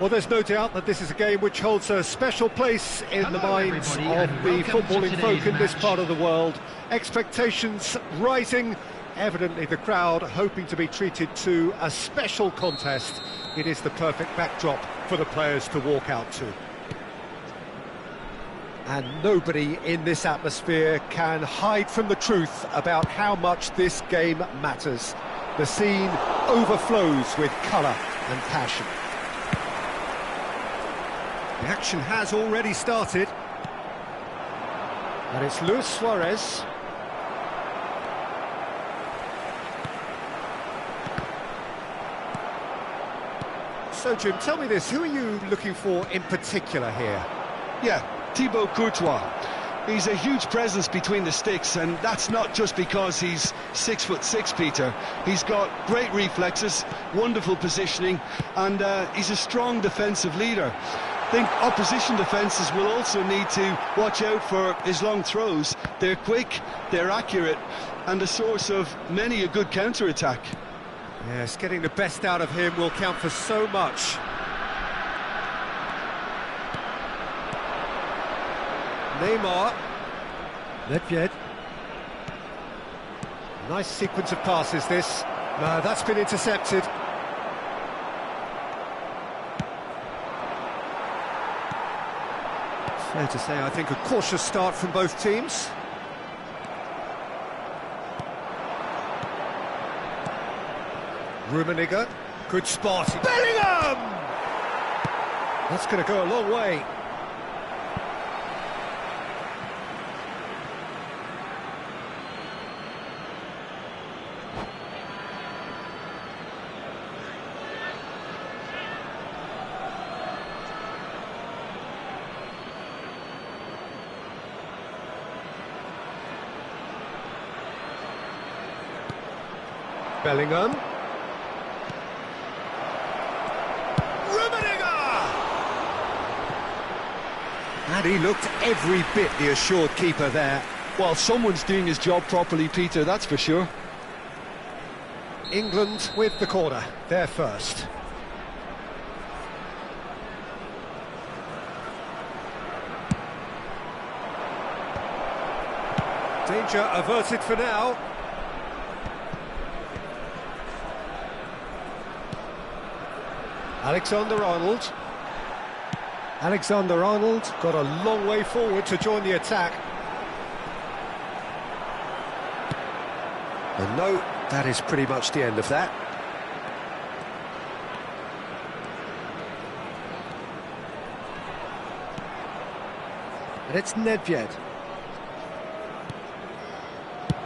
Well, there's no doubt that this is a game which holds a special place in the minds of the footballing folk in this part of the world. Expectations rising, evidently the crowd hoping to be treated to a special contest. It is the perfect backdrop for the players to walk out to. And nobody in this atmosphere can hide from the truth about how much this game matters. The scene overflows with colour and passion. The action has already started. And it's Luis Suarez. So, Jim, tell me this, who are you looking for in particular here? Yeah, Thibaut Courtois. He's a huge presence between the sticks, and that's not just because he's 6'6", Peter. He's got great reflexes, wonderful positioning, and he's a strong defensive leader. I think opposition defences will also need to watch out for his long throws. They're quick, they're accurate, and a source of many a good counter-attack. Yes, getting the best out of him will count for so much. Neymar. Nedved. Nice sequence of passes, this. No, that's been intercepted. Fair to say, I think, a cautious start from both teams. Rummenigge, good spot. Bellingham! That's going to go a long way. Bellingham. Rummenigge! And he looked every bit the assured keeper there. Well, someone's doing his job properly, Peter, that's for sure. England with the corner, they're first. Danger averted for now. Alexander-Arnold. Alexander-Arnold got a long way forward to join the attack. And no, that is pretty much the end of that. And it's Nedved.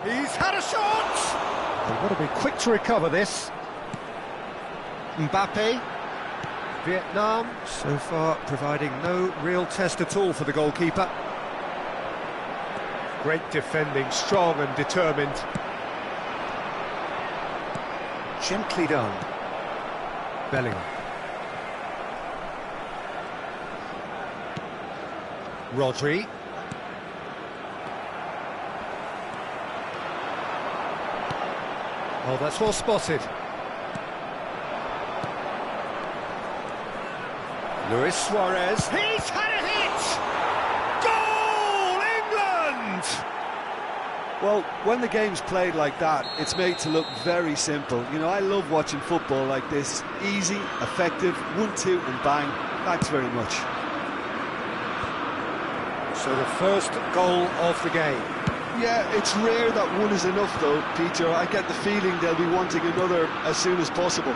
He's had a shot! They've got to be quick to recover this. Mbappe. Vietnam, so far, providing no real test at all for the goalkeeper. Great defending, strong and determined. Gently done. Bellingham. Rodri. Oh, that's well spotted. Luis Suarez. He's had a hit! Goal, England! Well, when the game's played like that, it's made to look very simple. You know, I love watching football like this. Easy, effective, 1-2 and bang. Thanks very much. So the first goal of the game. Yeah, it's rare that one is enough though, Peter. I get the feeling they'll be wanting another as soon as possible.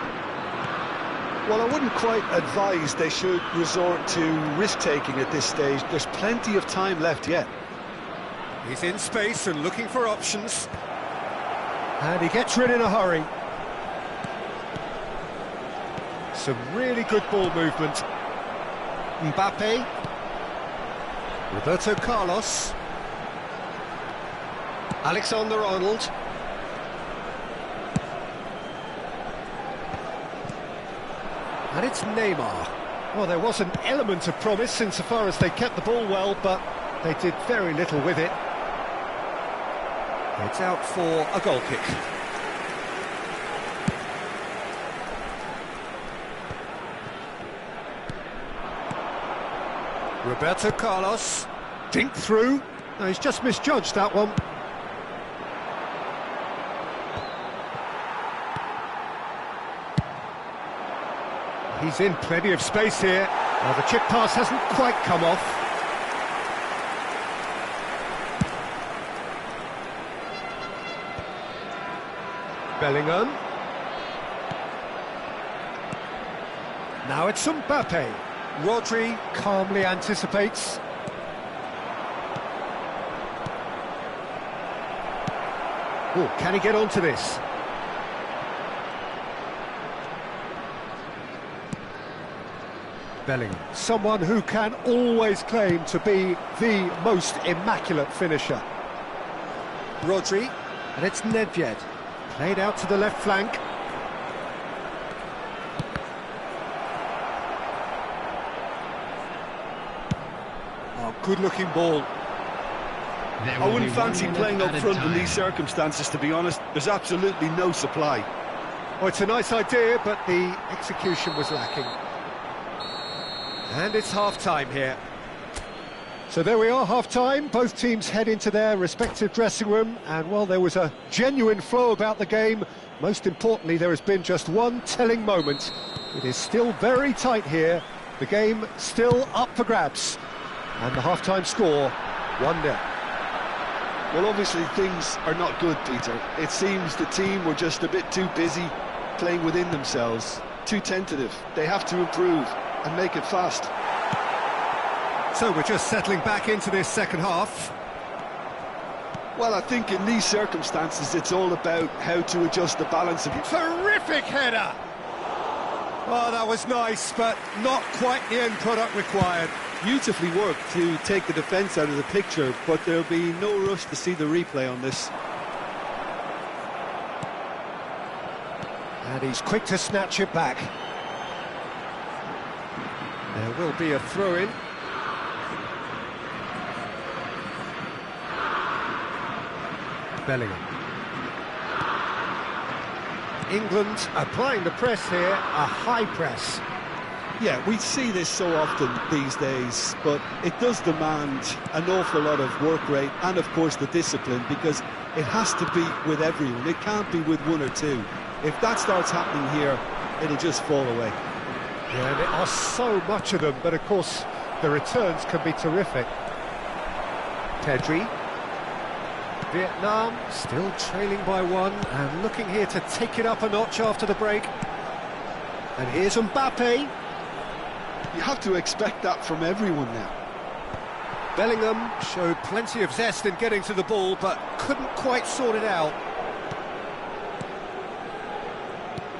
Well, I wouldn't quite advise they should resort to risk-taking at this stage. There's plenty of time left yet. He's in space and looking for options. And he gets rid in a hurry. Some really good ball movement. Mbappe. Roberto Carlos. Alexander-Arnold. And it's Neymar. Well, there was an element of promise insofar as they kept the ball well, but they did very little with it. It's out for a goal kick. Roberto Carlos, dink through. No, he's just misjudged that one. He's in plenty of space here. Well, the chip pass hasn't quite come off. Bellingham. Now it's Mbappe. Rodri calmly anticipates. Oh, can he get onto this? Bellingham, someone who can always claim to be the most immaculate finisher. Rodri, and it's Nedved, played out to the left flank. Oh, good-looking ball. I wouldn't fancy playing up front in these circumstances, to be honest. There's absolutely no supply. Oh, it's a nice idea, but the execution was lacking. And it's half-time here. So there we are, half-time. Both teams head into their respective dressing room. And, well, there was a genuine flow about the game. Most importantly, there has been just one telling moment. It is still very tight here. The game still up for grabs. And the half-time score, 1-0. Well, obviously things are not good, Peter. It seems the team were just a bit too busy playing within themselves. Too tentative. They have to improve and make it fast. So we're just settling back into this second half. Well, I think in these circumstances it's all about how to adjust the balance of it. Terrific header! Oh, that was nice, but not quite the end product required. Beautifully worked to take the defence out of the picture, but there'll be no rush to see the replay on this. And he's quick to snatch it back. There will be a throw-in. Bellingham. England applying the press here, a high press. Yeah, we see this so often these days, but it does demand an awful lot of work rate and, of course, the discipline, because it has to be with everyone. It can't be with one or two. If that starts happening here, it'll just fall away. Yeah, and there are so much of them, but of course the returns can be terrific. Pedri. Vietnam still trailing by one and looking here to take it up a notch after the break. And here's Mbappe. You have to expect that from everyone now. Bellingham showed plenty of zest in getting to the ball, but couldn't quite sort it out.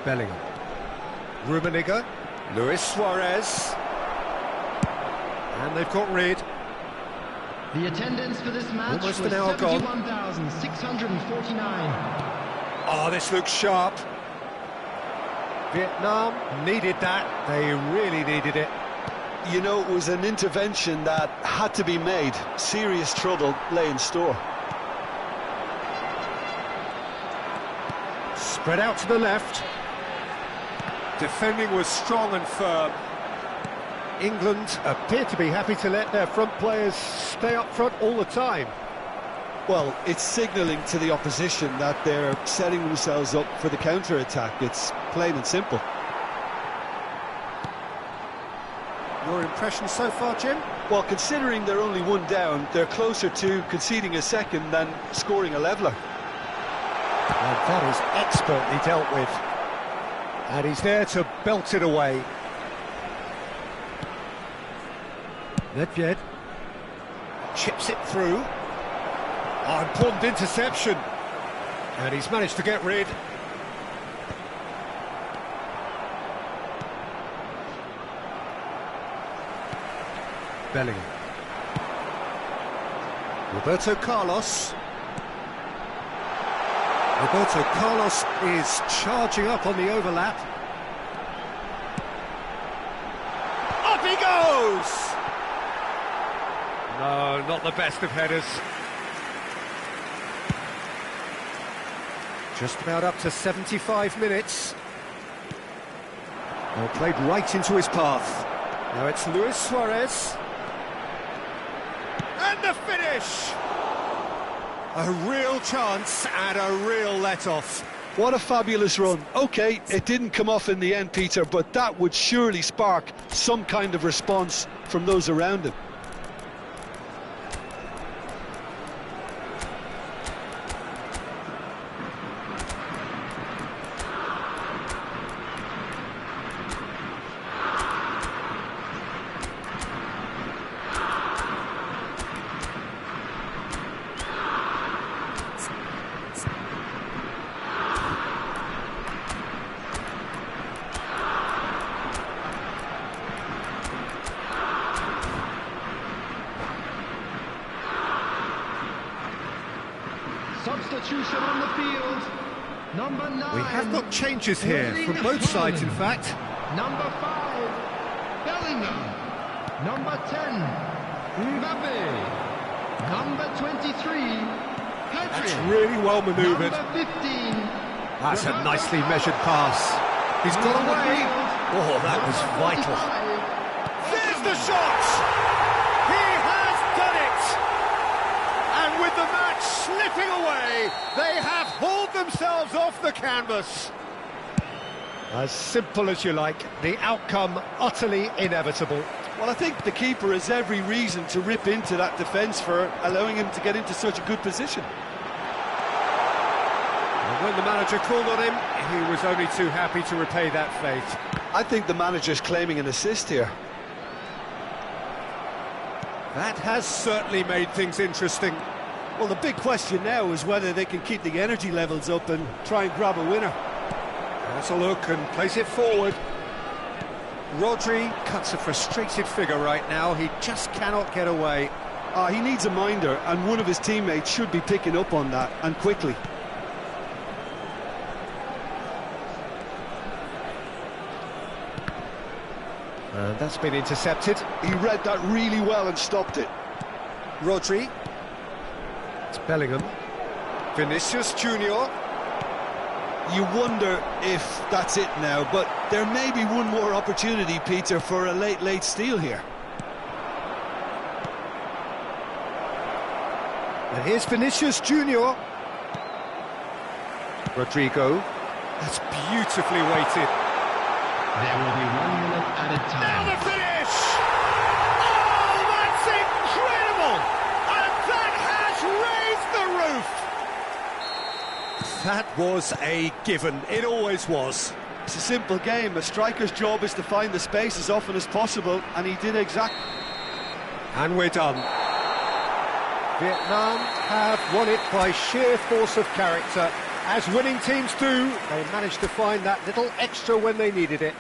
Bellingham. Rummenigge. Luis Suarez. And they've got rid. The attendance for this match Almost was an hour gone. 71,649. Oh, this looks sharp. Vietnam needed that. They really needed it. You know, it was an intervention that had to be made. Serious trouble lay in store. Spread out to the left. Defending was strong and firm. England appear to be happy to let their front players stay up front all the time. Well, it's signalling to the opposition that they're setting themselves up for the counter-attack. It's plain and simple. Your impression so far, Jim? Well, considering they're only one down, they're closer to conceding a second than scoring a leveller. And that is expertly dealt with. And he's there to belt it away. Nedved chips it through. Oh, important interception. And he's managed to get rid. Bellingham. Roberto Carlos. Roberto Carlos is charging up on the overlap. Up he goes! No, not the best of headers. Just about up to 75 minutes. Well, played right into his path. Now it's Luis Suarez. And the finish! A real chance and a real let-off. What a fabulous run. OK, it didn't come off in the end, Peter, but that would surely spark some kind of response from those around him. Substitution on the field. Number 9. We have got changes here from both sides, in fact. Number 5, Bellingham. Number 10, Mbappe. Number 23, Pedri. That's really well manoeuvred. Number 15. That's a nicely measured pass. He's got away. Oh, that was vital. There's the shot! He has done it! And with the match slipping away, they have hauled themselves off the canvas. As simple as you like, the outcome utterly inevitable. Well, I think the keeper has every reason to rip into that defence for allowing him to get into such a good position. And when the manager called on him, he was only too happy to repay that faith. I think the manager's claiming an assist here. That has certainly made things interesting. Well, the big question now is whether they can keep the energy levels up and try and grab a winner. Has a look and plays it forward. Rodri cuts a frustrated figure right now. He just cannot get away. He needs a minder, and one of his teammates should be picking up on that, and quickly. And that's been intercepted. He read that really well and stopped it. Rodri. It's Bellingham. Vinicius Junior. You wonder if that's it now, but there may be one more opportunity, Peter, for a late steal here. And here's Vinicius Junior. Rodrigo. That's beautifully weighted. There will be 1 minute added Now time. the finish! Oh, that's incredible! And that has raised the roof! That was a given. It always was. It's a simple game. A striker's job is to find the space as often as possible, and he did exactly. And we're done. Vietnam have won it by sheer force of character. As winning teams do, they managed to find that little extra when they needed it.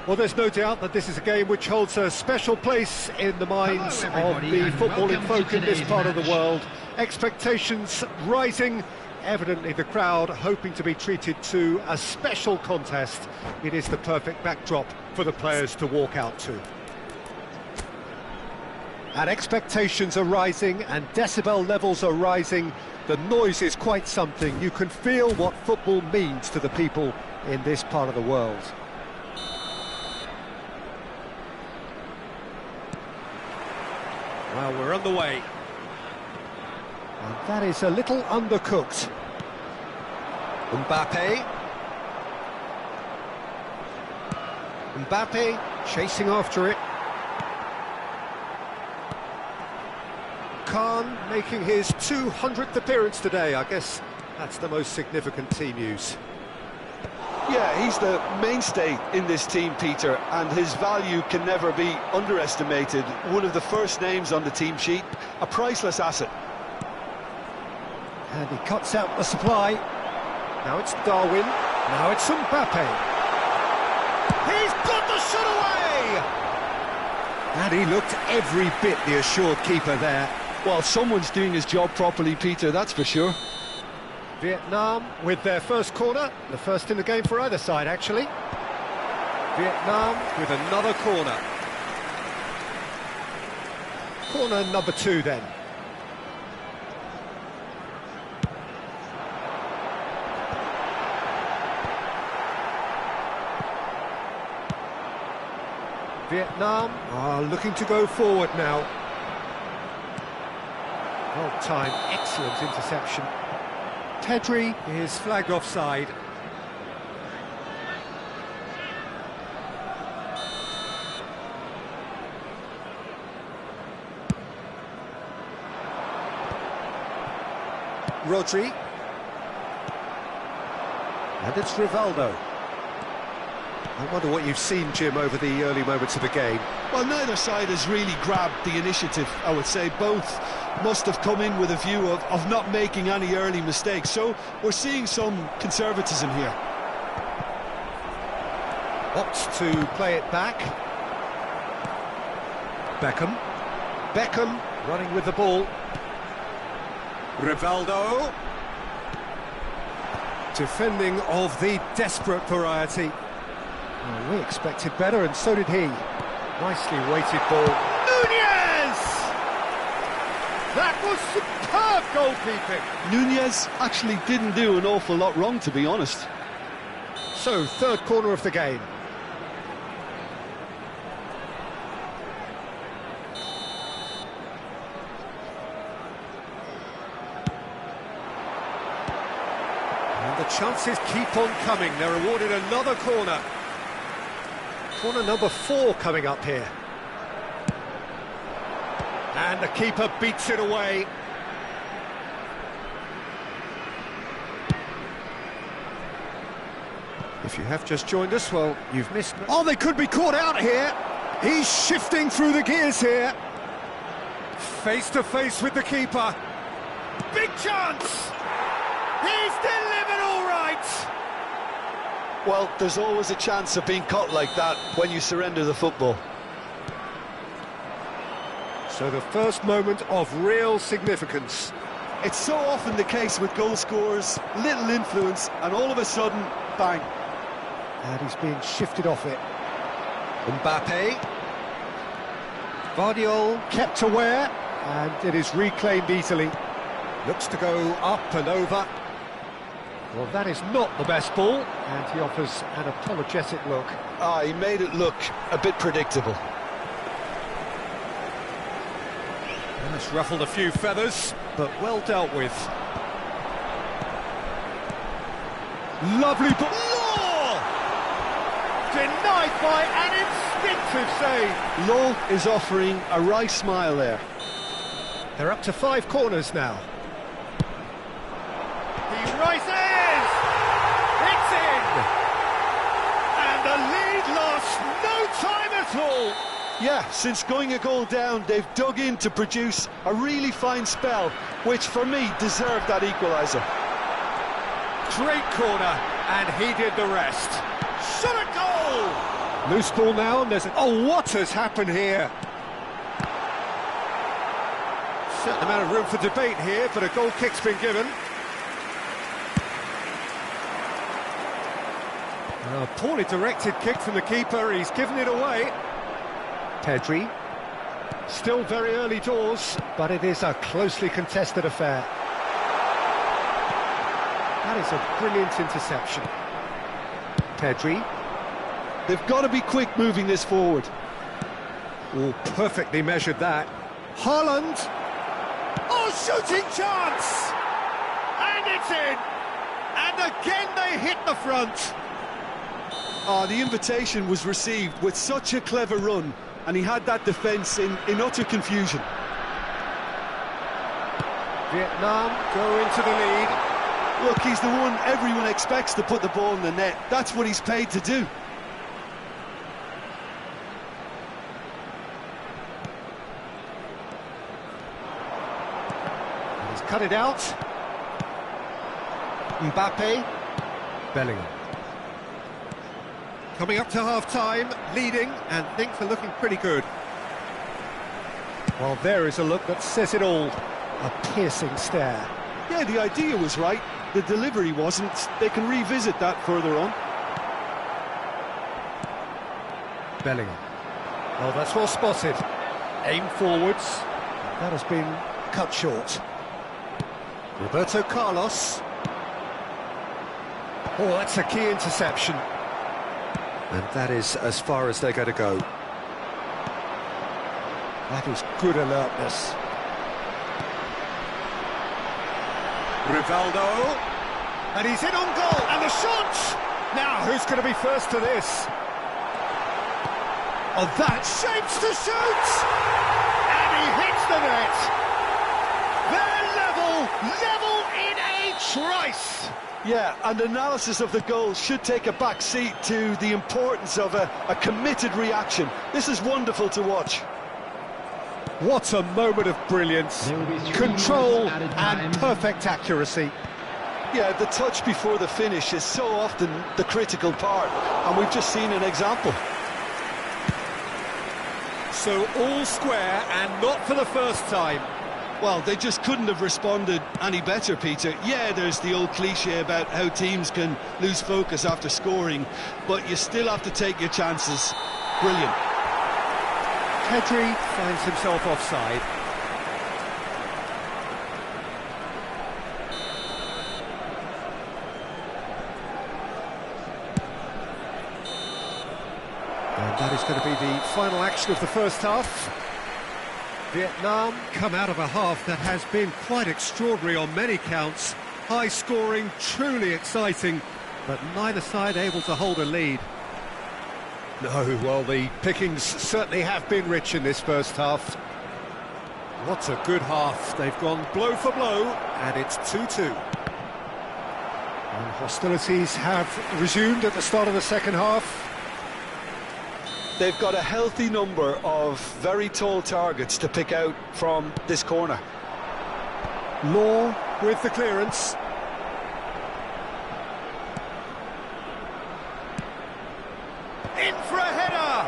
Well, there's no doubt that this is a game which holds a special place in the minds of the footballing folk in this part of the world. Expectations rising, evidently the crowd hoping to be treated to a special contest. It is the perfect backdrop for the players to walk out to. And expectations are rising and decibel levels are rising. The noise is quite something. You can feel what football means to the people in this part of the world. Well, we're on the way. And that is a little undercooked. Mbappe chasing after it. Khan making his 200th appearance today. I guess that's the most significant team news. Yeah, he's the mainstay in this team, Peter, and his value can never be underestimated. One of the first names on the team sheet, a priceless asset. And he cuts out the supply. Now it's Darwin. Now it's Mbappe. He's got the shot away! And he looked every bit the assured keeper there. Well, someone's doing his job properly, Peter, that's for sure. Vietnam with their first corner, the first in the game for either side, actually. Vietnam with another corner. Corner number 2, then. Vietnam are looking to go forward now. Well timed, excellent interception. Pedri is flagged offside. Rodri. And it's Rivaldo. I wonder what you've seen, Jim, over the early moments of the game. Well, neither side has really grabbed the initiative, I would say. Both must have come in with a view of not making any early mistakes. So we're seeing some conservatism here. Opts to play it back. Beckham running with the ball. Rivaldo. Defending of the desperate variety. Well, we expected better, and so did he. Nicely weighted ball. Nunez! That was superb goalkeeping. Nunez actually didn't do an awful lot wrong, to be honest. So, third corner of the game. And the chances keep on coming. They're awarded another corner. Corner number 4 coming up here. And the keeper beats it away. If you have just joined us, well, you've missed... Oh, they could be caught out here. He's shifting through the gears here. Face to face with the keeper. Big chance! He's delivered all right! Well, there's always a chance of being caught like that when you surrender the football. So the first moment of real significance. It's so often the case with goal scorers, little influence, and all of a sudden, bang. And he's being shifted off it. Mbappe. Vardiol kept aware, and it is reclaimed easily. Looks to go up and over. Well, that is not the best ball, and he offers an apologetic look. He made it look a bit predictable. And it's ruffled a few feathers, but well dealt with. Lovely ball! Law! Denied by an instinctive save. Law is offering a wry smile there. They're up to 5 corners now. He rises! It's in! And the lead lasts no time at all! Yeah, since going a goal down, they've dug in to produce a really fine spell, which for me deserved that equaliser. Great corner, and he did the rest. Shot a goal! Loose ball now, and there's... Oh, what has happened here? Certain amount of room for debate here, but a goal kick's been given. A poorly directed kick from the keeper, he's given it away. Pedri. Still very early doors, but it is a closely contested affair. That is a brilliant interception. Pedri. They've got to be quick moving this forward. Oh, perfectly measured that. Haaland. Oh, shooting chance! And it's in! And again they hit the front. Oh, the invitation was received with such a clever run, and he had that defence in utter confusion. Vietnam go into the lead. Look, he's the one everyone expects to put the ball in the net. That's what he's paid to do. He's cut it out. Mbappe. Bellingham. Coming up to half-time, leading, and things are looking pretty good. Well, there is a look that says it all. A piercing stare. Yeah, the idea was right. The delivery wasn't. They can revisit that further on. Bellingham. Oh, that's well spotted. Aim forwards. That has been cut short. Roberto Carlos. Oh, that's a key interception. And that is as far as they're going to go. That is good alertness. Rivaldo. And he's in on goal. And the shot! Now, who's going to be first to this? Oh, that shapes to shoot! And he hits the net! They're level in a trice! Yeah, and analysis of the goal should take a back seat to the importance of a committed reaction. This is wonderful to watch. What a moment of brilliance, control and perfect accuracy. Yeah, the touch before the finish is so often the critical part, and we've just seen an example. So all square, and not for the first time. Well, they just couldn't have responded any better, Peter. Yeah, there's the old cliche about how teams can lose focus after scoring, but you still have to take your chances. Brilliant. Pedri finds himself offside. And that is going to be the final action of the first half. Vietnam come out of a half that has been quite extraordinary on many counts. High scoring, truly exciting, but neither side able to hold a lead. No, well, the pickings certainly have been rich in this first half. What a good half. They've gone blow for blow, and it's 2-2. And hostilities have resumed at the start of the second half. They've got a healthy number of very tall targets to pick out from this corner. Law with the clearance. In for a header!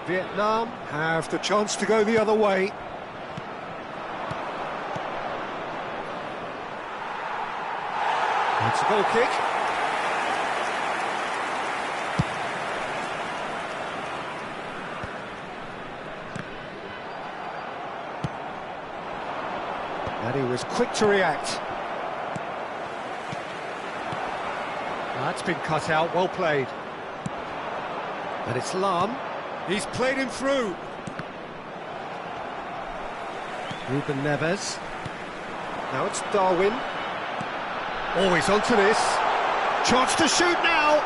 Vietnam have the chance to go the other way. It's a goal kick. And he was quick to react. That's been cut out, well played. And it's Lam. He's played him through. Ruben Neves. Now it's Darwin. Always onto this. Chance to shoot now.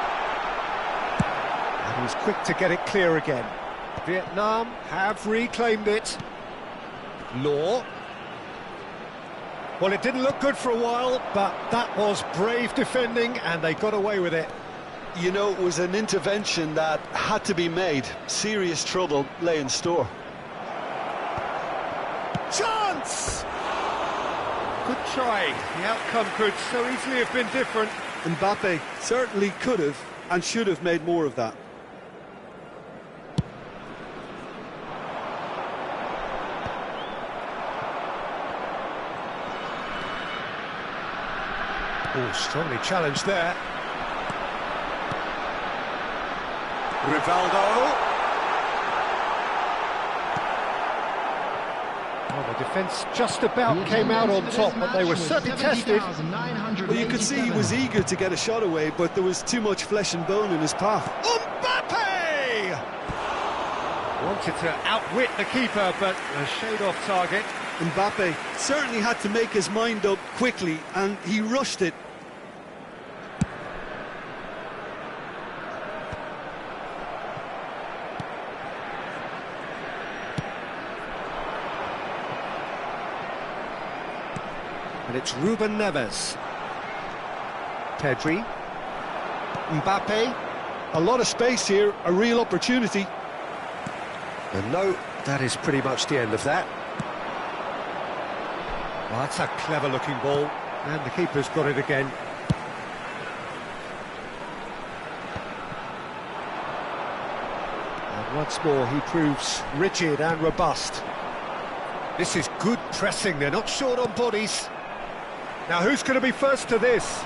And he's quick to get it clear again. Vietnam have reclaimed it. Law. Well, it didn't look good for a while, but that was brave defending, and they got away with it. You know, it was an intervention that had to be made. Serious trouble lay in store. Chance! Good try. The outcome could so easily have been different. Mbappe certainly could have and should have made more of that. Oh, strongly challenged there. Rivaldo. Well, the defence just about came out on top, but they were certainly tested. Well, you could see he was eager to get a shot away, but there was too much flesh and bone in his path. Mbappe! Wanted to outwit the keeper, but a shade off target. Mbappe certainly had to make his mind up quickly, and he rushed it. And it's Ruben Neves. Pedri. Mbappe. A lot of space here, a real opportunity. And no, that is pretty much the end of that. Well, that's a clever-looking ball, and the keeper's got it again. And once more, he proves rigid and robust. This is good pressing, they're not short on bodies. Now, who's going to be first to this?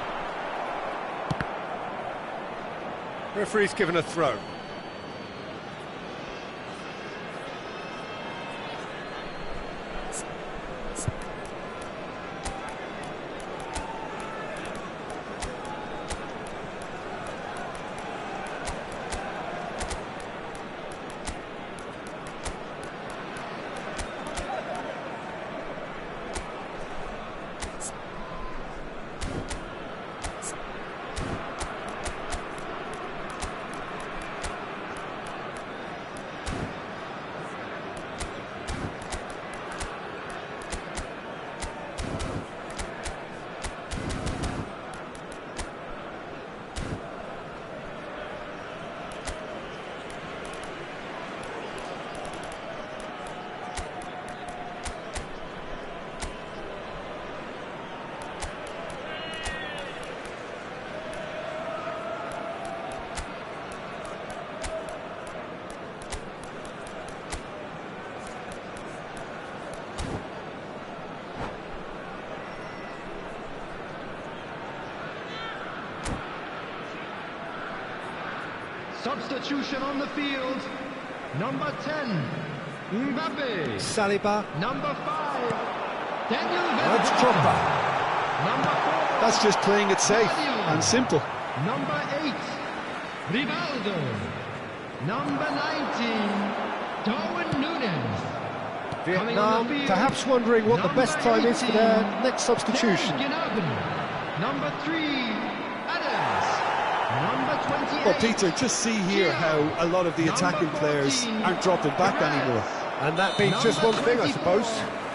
Referee's given a throw. Substitution on the field. Number 10, Mbappe. Saliba. Number 5, Daniel That's Villa. Drogba. Number 4, That's just playing it safe and simple. Number 8, Rivaldo. Number 19, Darwin Núñez. Coming on Vietnam the field, perhaps wondering what the best time is for their next substitution. Number 3, Adams. Number 28. Well, Peter, just see here how a lot of the attacking players aren't dropping back anymore. And that means just one thing, I suppose.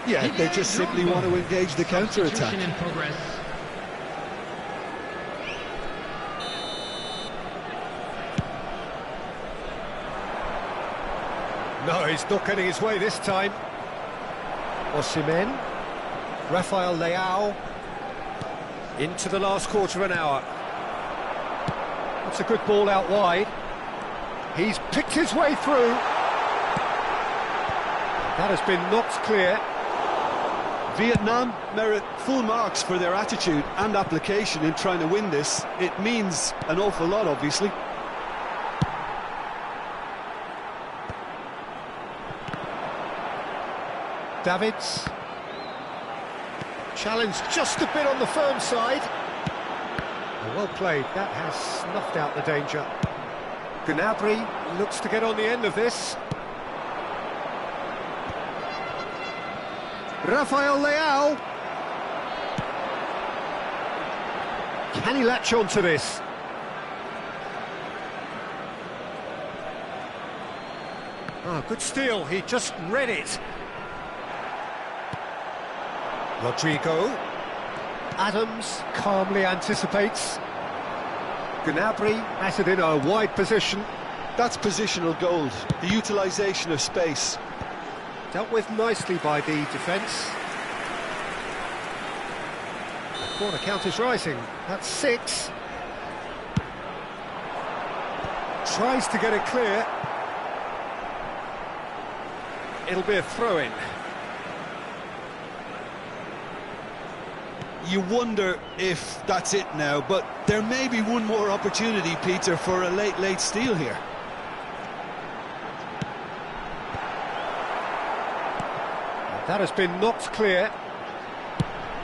Yeah, they just simply want to engage the counter-attack. In progress. No, he's not getting his way this time. Osimhen. Rafael Leao. Into the last quarter of an hour. That's a good ball out wide. He's picked his way through. That has been knocked clear. Vietnam merit full marks for their attitude and application in trying to win this. It means an awful lot, obviously. Davids. Challenged just a bit on the firm side. Well played, that has snuffed out the danger. Gnabry looks to get on the end of this. Rafael Leao. Can he latch on to this? Oh, good steal, he just read it. Rodrigo. Adams calmly anticipates. Gnabry has it in a wide position. That's positional gold, the utilisation of space. Dealt with nicely by the defence. The corner count is rising. That's 6. Tries to get it clear. It'll be a throw-in. You wonder if that's it now, but there may be one more opportunity, Peter, for a late steal here. That has been knocked clear.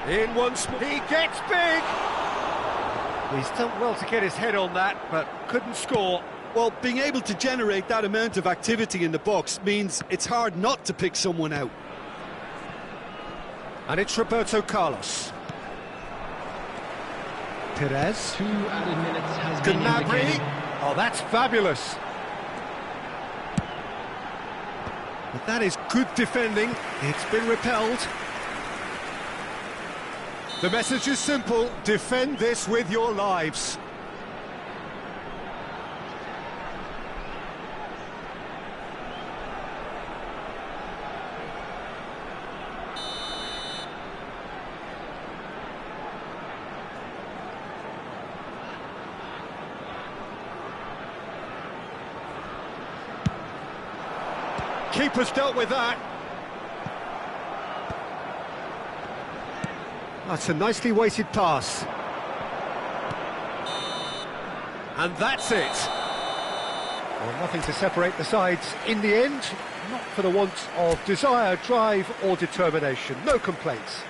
In once more. He gets big! He's done well to get his head on that, but couldn't score. Well, being able to generate that amount of activity in the box means it's hard not to pick someone out. And it's Roberto Carlos. Perez. 2 added minutes has been Gnabry. indicated. Oh, that's fabulous. But that is good defending. It's been repelled. The message is simple. Defend this with your lives. Keeper's dealt with that. That's a nicely weighted pass. And that's it. Well, nothing to separate the sides in the end. Not for the want of desire, drive or determination. No complaints.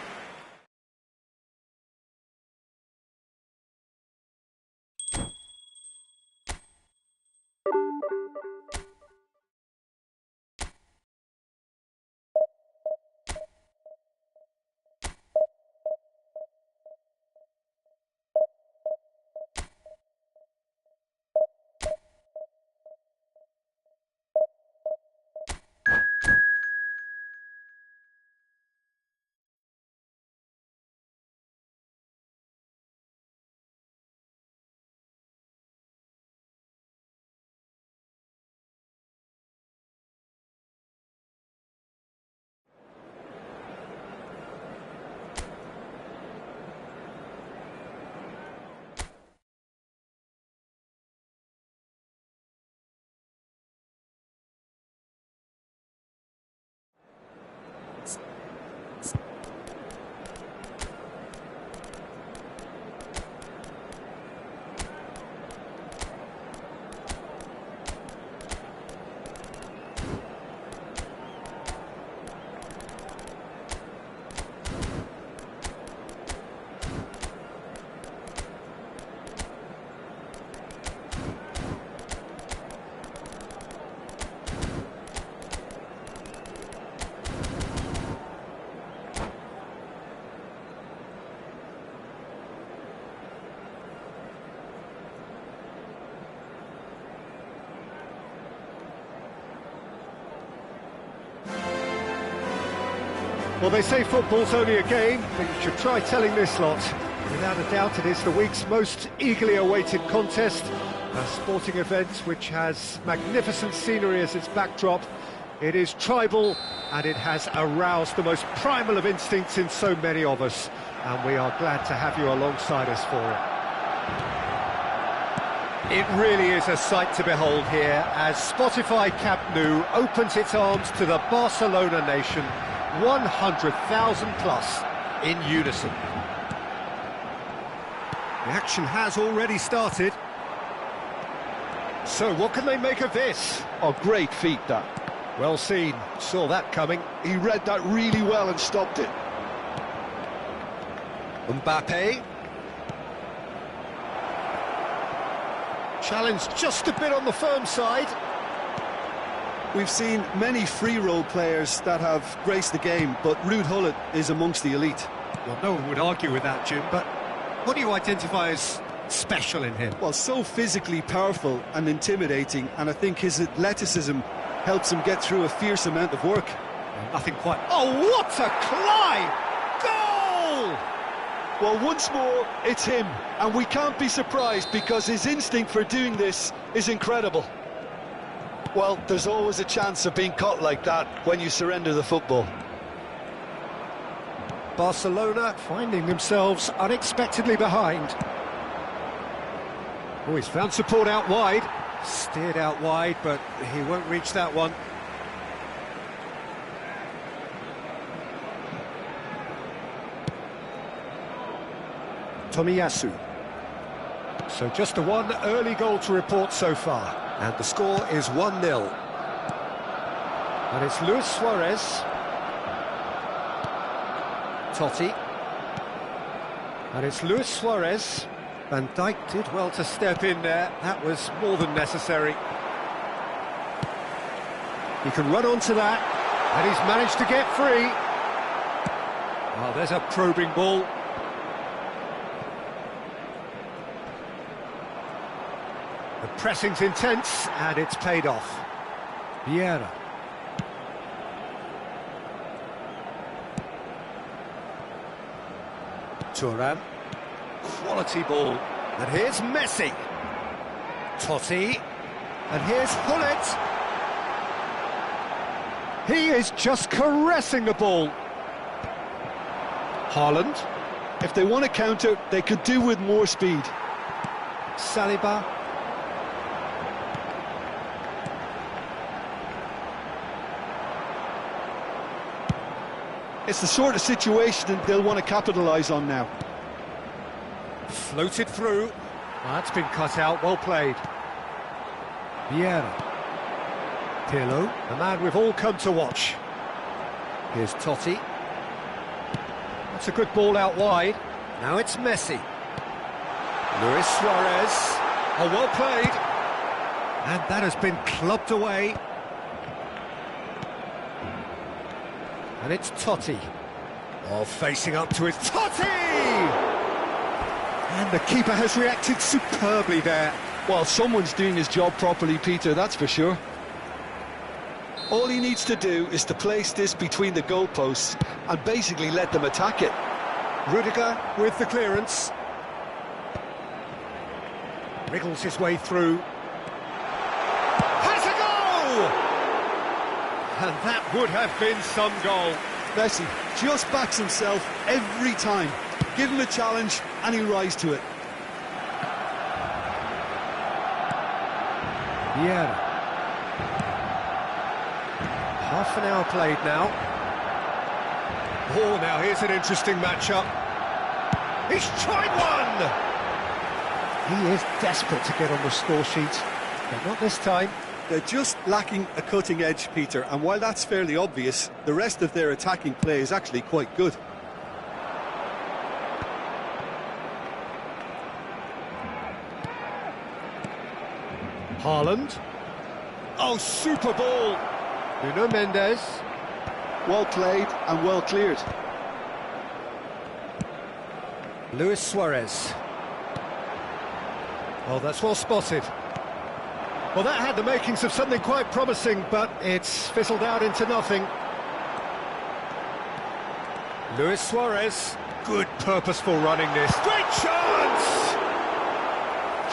Well, they say football's only a game, but you should try telling this lot. Without a doubt, it is the week's most eagerly awaited contest. A sporting event which has magnificent scenery as its backdrop. It is tribal, and it has aroused the most primal of instincts in so many of us. And we are glad to have you alongside us for it. It really is a sight to behold here as Spotify Camp Nou opens its arms to the Barcelona nation. 100,000 plus in unison. The action has already started. So what can they make of this? Oh, great feat, that. Well seen, saw that coming. He read that really well and stopped it. Mbappe. Challenge just a bit on the firm side. We've seen many free role players that have graced the game, but Ruud Gullit is amongst the elite. Well, no one would argue with that, Jim, but what do you identify as special in him? Well, so physically powerful and intimidating, and I think his athleticism helps him get through a fierce amount of work. Well, nothing quite... Oh, what a climb! Goal! Well, once more, it's him, and we can't be surprised because his instinct for doing this is incredible. Well, there's always a chance of being caught like that when you surrender the football. Barcelona finding themselves unexpectedly behind. Oh, he's found support out wide. Steered out wide, but he won't reach that one. Tomiyasu. So just the one early goal to report so far, and the score is 1-0. And it's Luis Suarez. Totti. And it's Luis Suarez. Van Dijk did well to step in there. That was more than necessary. He can run onto that, and he's managed to get free. Oh, there's a probing ball. The pressing's intense, and it's paid off. Vieira. Thuram. Quality ball. And here's Messi. Totti. And here's Hullet. He is just caressing the ball. Haaland. If they want to counter, they could do with more speed. Saliba. It's the sort of situation they'll want to capitalise on now. Floated through. That's been cut out, well played. Vieira. Pirlo, the man we've all come to watch. Here's Totti. That's a good ball out wide. Now it's Messi. Luis Suarez. Oh, well played. And that has been clubbed away. And it's Totti. Oh, facing up to his Totti! And the keeper has reacted superbly there. Well, someone's doing his job properly, Peter, that's for sure. All he needs to do is to place this between the goalposts and basically let them attack it. Rudiger with the clearance. Wriggles his way through. Has a goal! And that would have been some goal. Messi just backs himself every time. Give him a challenge and he'll rise to it. Vieira. Half an hour played now. Oh, now here's an interesting matchup. He's tried one! He is desperate to get on the score sheet, but not this time. They're just lacking a cutting edge, Peter, and while that's fairly obvious, the rest of their attacking play is actually quite good. Haaland. Oh, super ball! Nuno Mendes. Well played and well cleared. Luis Suarez. Oh, that's well spotted. Well, that had the makings of something quite promising, but it's fizzled out into nothing. Luis Suarez. Good purposeful running this. Great chance!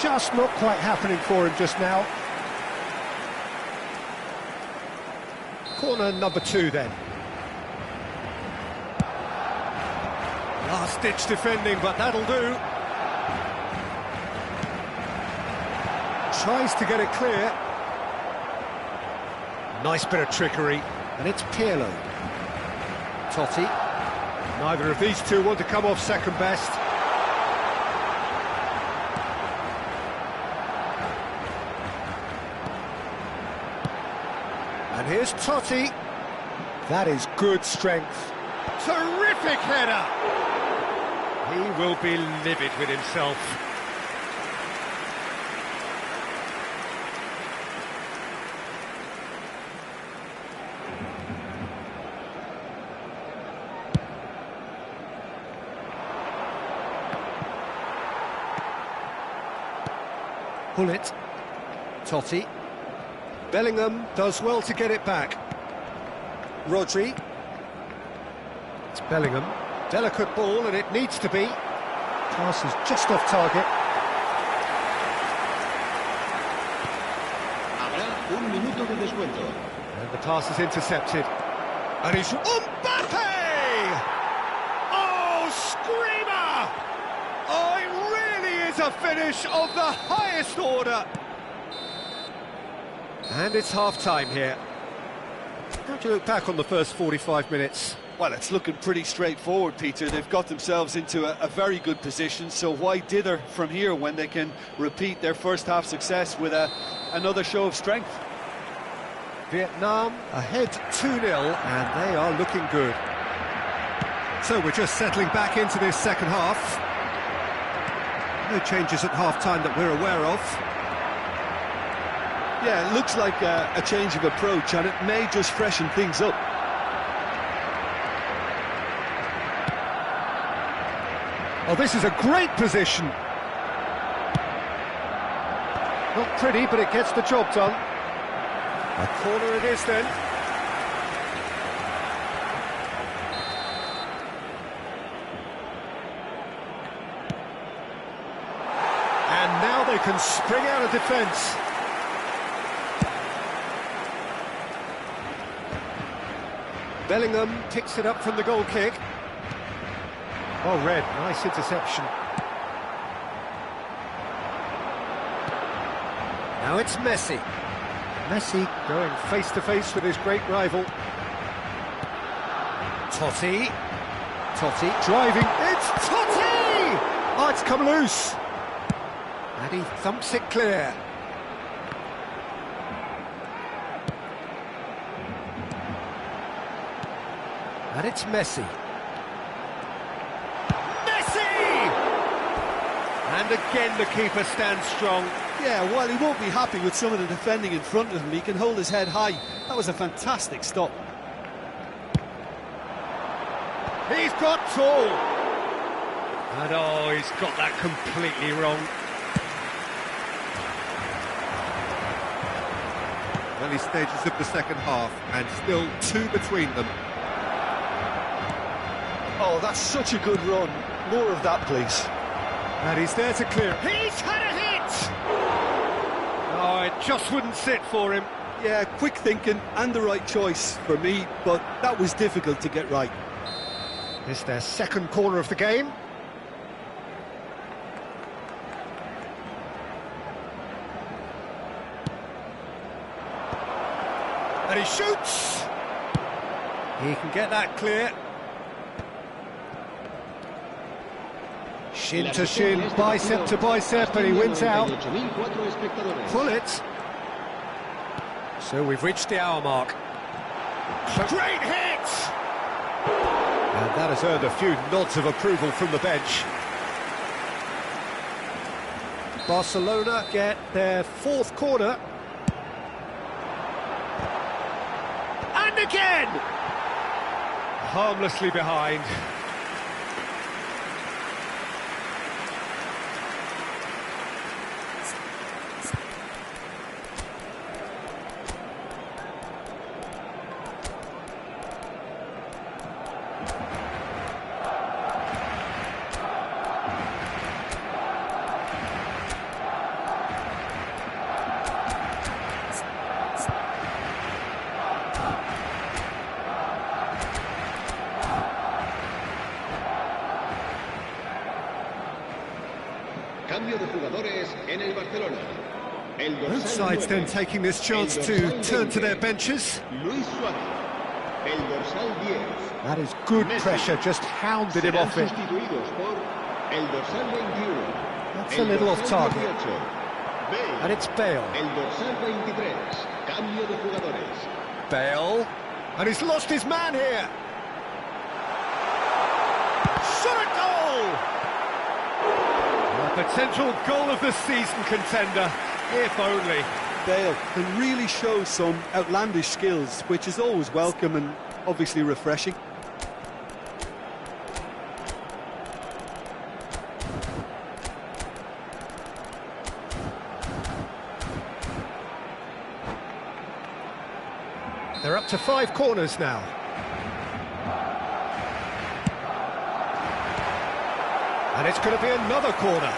Just not quite happening for him just now. Corner number 2 then. Last-ditch defending, but that'll do. Tries to get it clear. Nice bit of trickery. And it's Pirlo. Totti. Neither of these two want to come off second best. And here's Totti. That is good strength. Terrific header! He will be livid with himself. Hullet. Totti. Bellingham does well to get it back. Rodri. It's Bellingham. Delicate ball, and it needs to be. Pass is just off target. Habrá un minuto de descuento. And the pass is intercepted. And he's... Mbappe! Oh, screamer! Oh, it really is a finish of the highest order. And it's half-time here. How do you look back on the first 45 minutes? Well, it's looking pretty straightforward, Peter. They've got themselves into a very good position, so why dither from here when they can repeat their first-half success with another show of strength? Vietnam ahead 2-0, and they are looking good. So we're just settling back into this second half. No changes at half-time that we're aware of. Yeah, it looks like a change of approach, and it may just freshen things up. Oh, this is a great position. Not pretty, but it gets the job done. A corner it is then. And now they can spring out of defence. Bellingham picks it up from the goal kick. Oh, Red, nice interception. Now it's Messi. Messi going face-to-face with his great rival. Totti. Totti driving. It's Totti! Oh, it's come loose. And he thumps it clear. And it's Messi. And again the keeper stands strong. Yeah, while he won't be happy with some of the defending in front of him, he can hold his head high. That was a fantastic stop. He's got tall. And oh, he's got that completely wrong. Early stages of the second half, and still 2 between them. Oh, that's such a good run. More of that, please. And he's there to clear. He's had a hit! Oh, it just wouldn't sit for him. Yeah, quick thinking and the right choice for me, but that was difficult to get right. It's their second corner of the game. And he shoots! He can get that clear. Shin to shin, bicep to bicep, and he wins out. Pull it. So we've reached the hour mark. Great hit! And that has earned a few nods of approval from the bench. Barcelona get their 4th corner. And again! Harmlessly behind. Both sides then taking this chance to turn to their benches. That is good pressure, just hounded him off it. That's a little off target. And it's Bale. Bale. And he's lost his man here. Shot a goal! A potential goal of the season contender, if only. Bale can really show some outlandish skills, which is always welcome and obviously refreshing. They're up to 5 corners now. And it's going to be another corner.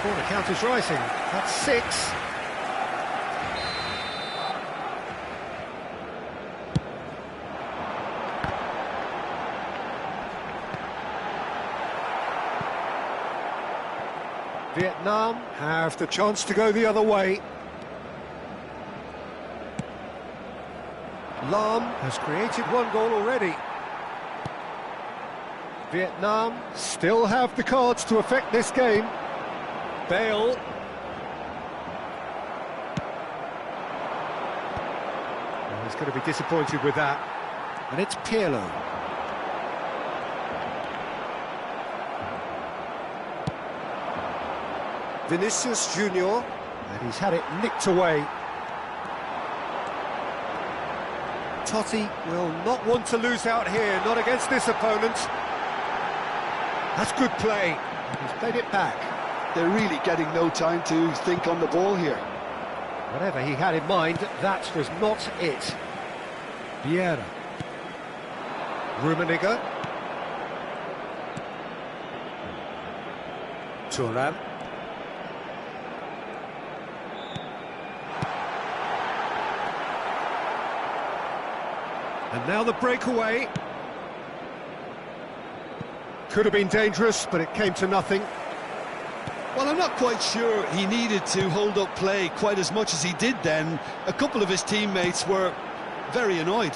Corner count is rising. That's 6. Vietnam have the chance to go the other way. Lam has created one goal already. Vietnam still have the cards to affect this game. Bale. Well, he's going to be disappointed with that. And it's Pirlo. Vinicius Junior. And he's had it nicked away. Totti will not want to lose out here, not against this opponent. That's good play. He's played it back. They're really getting no time to think on the ball here. Whatever he had in mind, that was not it. Vieira. Rummenigge. Thuram. And now the breakaway. Could have been dangerous, but it came to nothing. Well, I'm not quite sure he needed to hold up play quite as much as he did then. A couple of his teammates were very annoyed.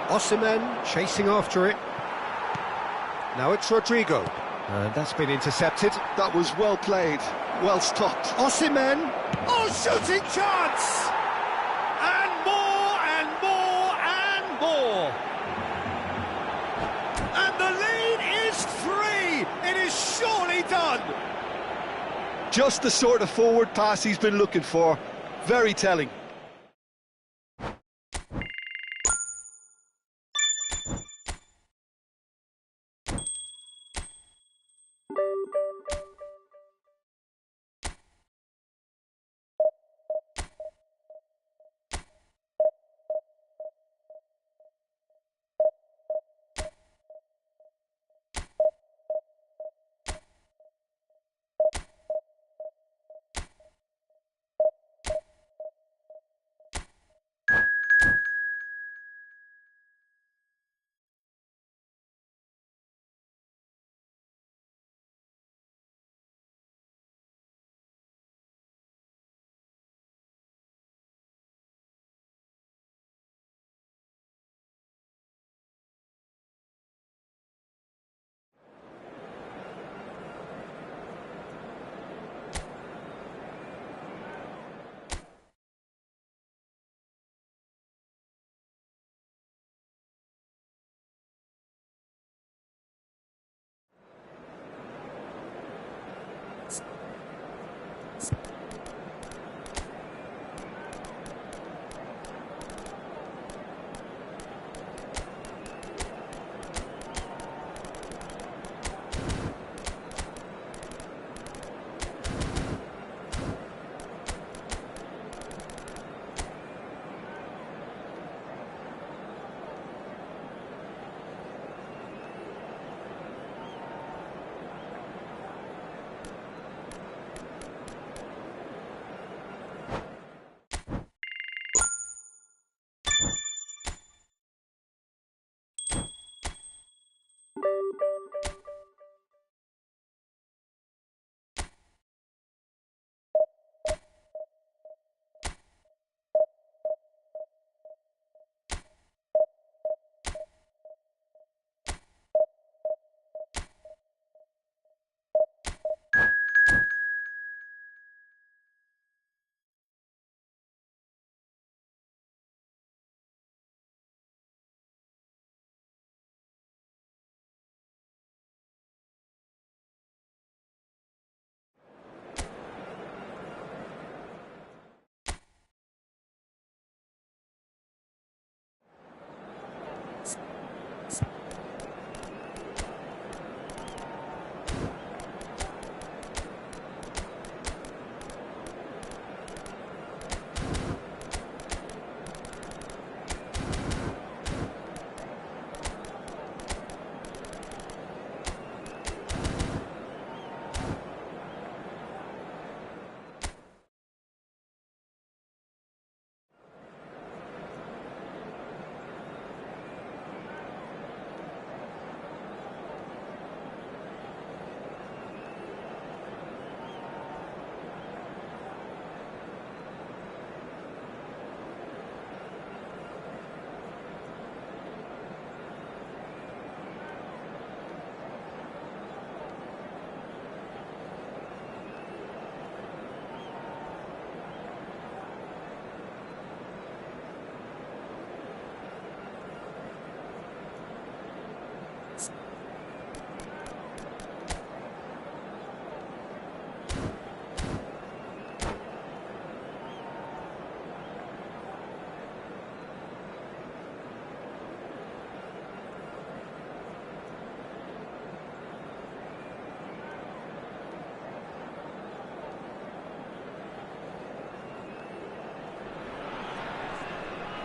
Osimhen chasing after it. Now it's Rodrigo. And that's been intercepted. That was well played, well stopped. Osimhen. Oh, shooting chance! And more, and more, and more. And the lead is 3. It is surely done. Just the sort of forward pass he's been looking for. Very telling.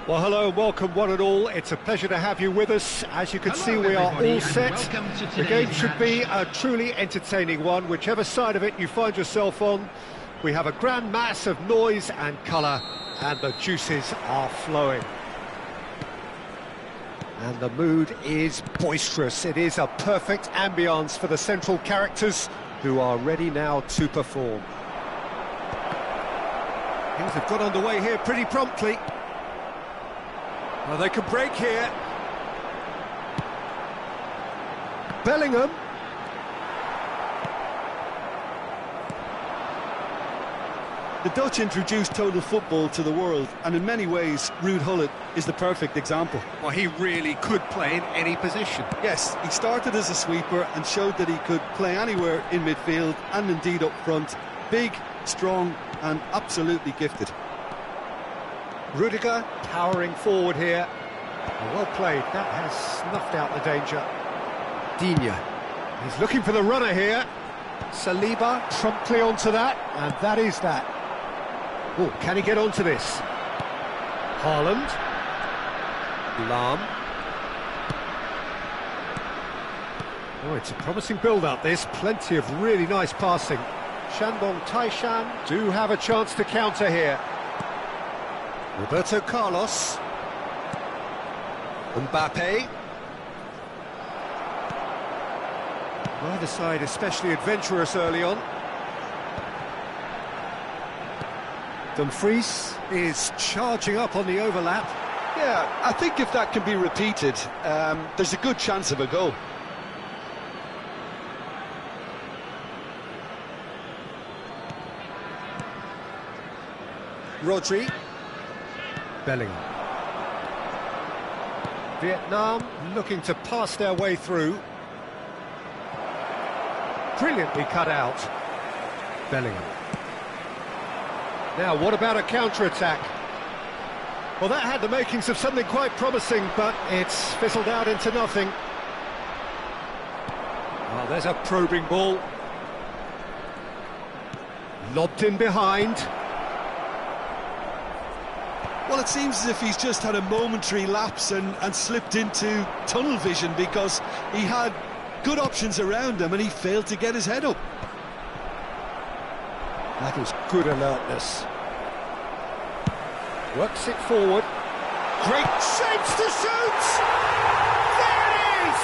Well, hello and welcome one and all. It's a pleasure to have you with us. As you can see, we are all set. The game should be a truly entertaining one, whichever side of it you find yourself on. We have a grand mass of noise and colour, and the juices are flowing. And the mood is boisterous. It is a perfect ambience for the central characters, who are ready now to perform. Things have got underway here pretty promptly. Well, they can break here. Bellingham. The Dutch introduced total football to the world, and in many ways, Ruud Gullit is the perfect example. Well, he really could play in any position. Yes, he started as a sweeper and showed that he could play anywhere in midfield and indeed up front. Big, strong and absolutely gifted. Rudiger powering forward here. Well played, that has snuffed out the danger. Digne. He's looking for the runner here. Saliba promptly onto that, and that is that. Oh, can he get onto this? Haaland. Lahm. Oh, it's a promising build-up, this. Plenty of really nice passing. Shandong Taishan do have a chance to counter here. Roberto Carlos. Mbappe. Neither side especially adventurous early on. Dumfries is charging up on the overlap. Yeah, I think if that can be repeated, there's a good chance of a goal. Rodri. Bellingham. Vietnam looking to pass their way through. Brilliantly cut out. Bellingham. Now, what about a counter-attack? Well, that had the makings of something quite promising, but it's fizzled out into nothing. Oh, there's a probing ball. Lobbed in behind. Well, it seems as if he's just had a momentary lapse and slipped into tunnel vision, because he had good options around him and he failed to get his head up. That is good alertness. Works it forward. Great shapes to shoot! There it is!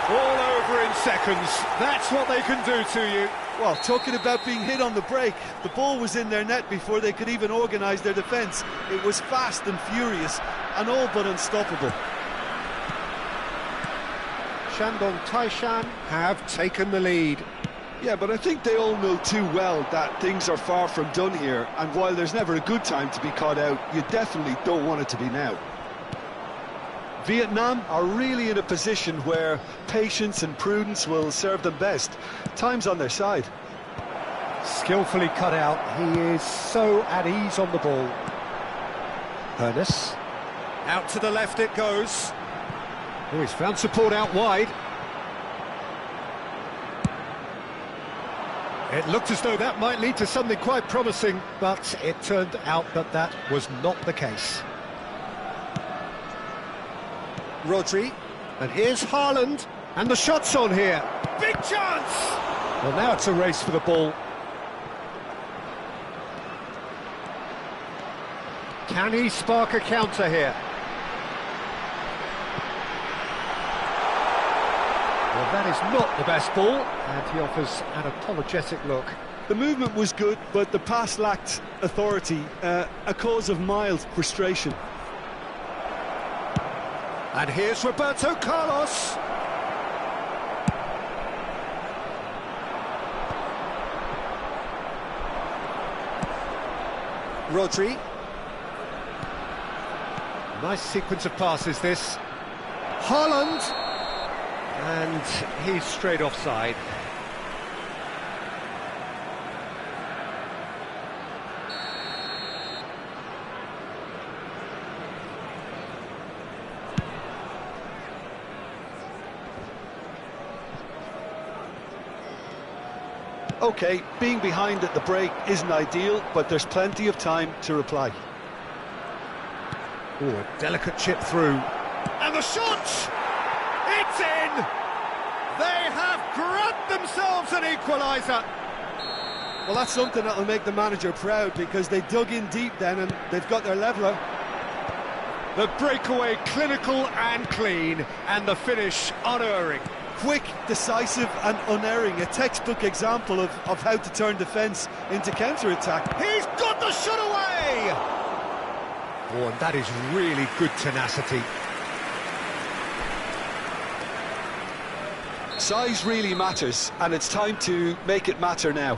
All over in seconds. That's what they can do to you. Well, talking about being hit on the break, the ball was in their net before they could even organise their defence. It was fast and furious and all but unstoppable. Shandong Taishan have taken the lead. Yeah, but I think they all know too well that things are far from done here, and while there's never a good time to be caught out, you definitely don't want it to be now. Vietnam are really in a position where patience and prudence will serve them best. Time's on their side. Skillfully cut out. He is so at ease on the ball. Ernest. Out to the left it goes. Oh, he's found support out wide. It looked as though that might lead to something quite promising, but it turned out that that was not the case. Rodri, and here's Haaland, and the shot's on here. Big chance! Well, now it's a race for the ball. Can he spark a counter here? Well, that is not the best ball, and he offers an apologetic look. The movement was good, but the pass lacked authority, a cause of mild frustration. And here's Roberto Carlos. Rodri. Nice sequence of passes, this. Haaland. And he's straight offside. OK, being behind at the break isn't ideal, but there's plenty of time to reply. Oh, a delicate chip through. And the shot! It's in! They have grabbed themselves an equaliser. Well, that's something that will make the manager proud, because they dug in deep then and they've got their leveller. The breakaway clinical and clean, and the finish unerring. Quick, decisive and unerring, a textbook example of how to turn defence into counter-attack. He's got the shot away! Oh, and that is really good tenacity. Size really matters, and it's time to make it matter now.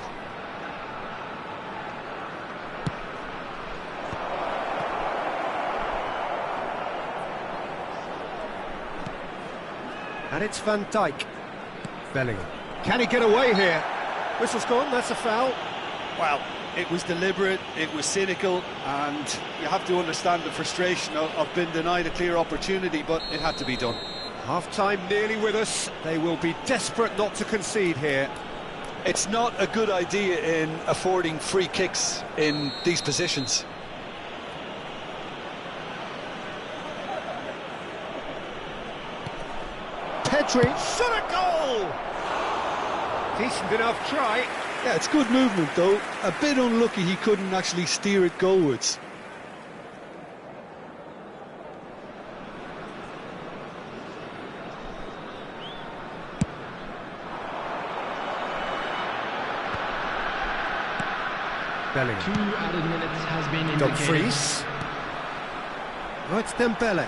And it's Van Dijk. Bellingham. Can he get away here? Whistle's gone, that's a foul. Well, it was deliberate, it was cynical, and you have to understand the frustration of being denied a clear opportunity, but it had to be done. Half-time nearly with us. They will be desperate not to concede here. It's not a good idea in affording free kicks in these positions. Pedri, shot a goal! Decent enough try. Yeah, it's good movement though. A bit unlucky he couldn't actually steer it goalwards. Bellingham. 2 added minutes has been indicated. Dumfries. Oh, it's Dembele.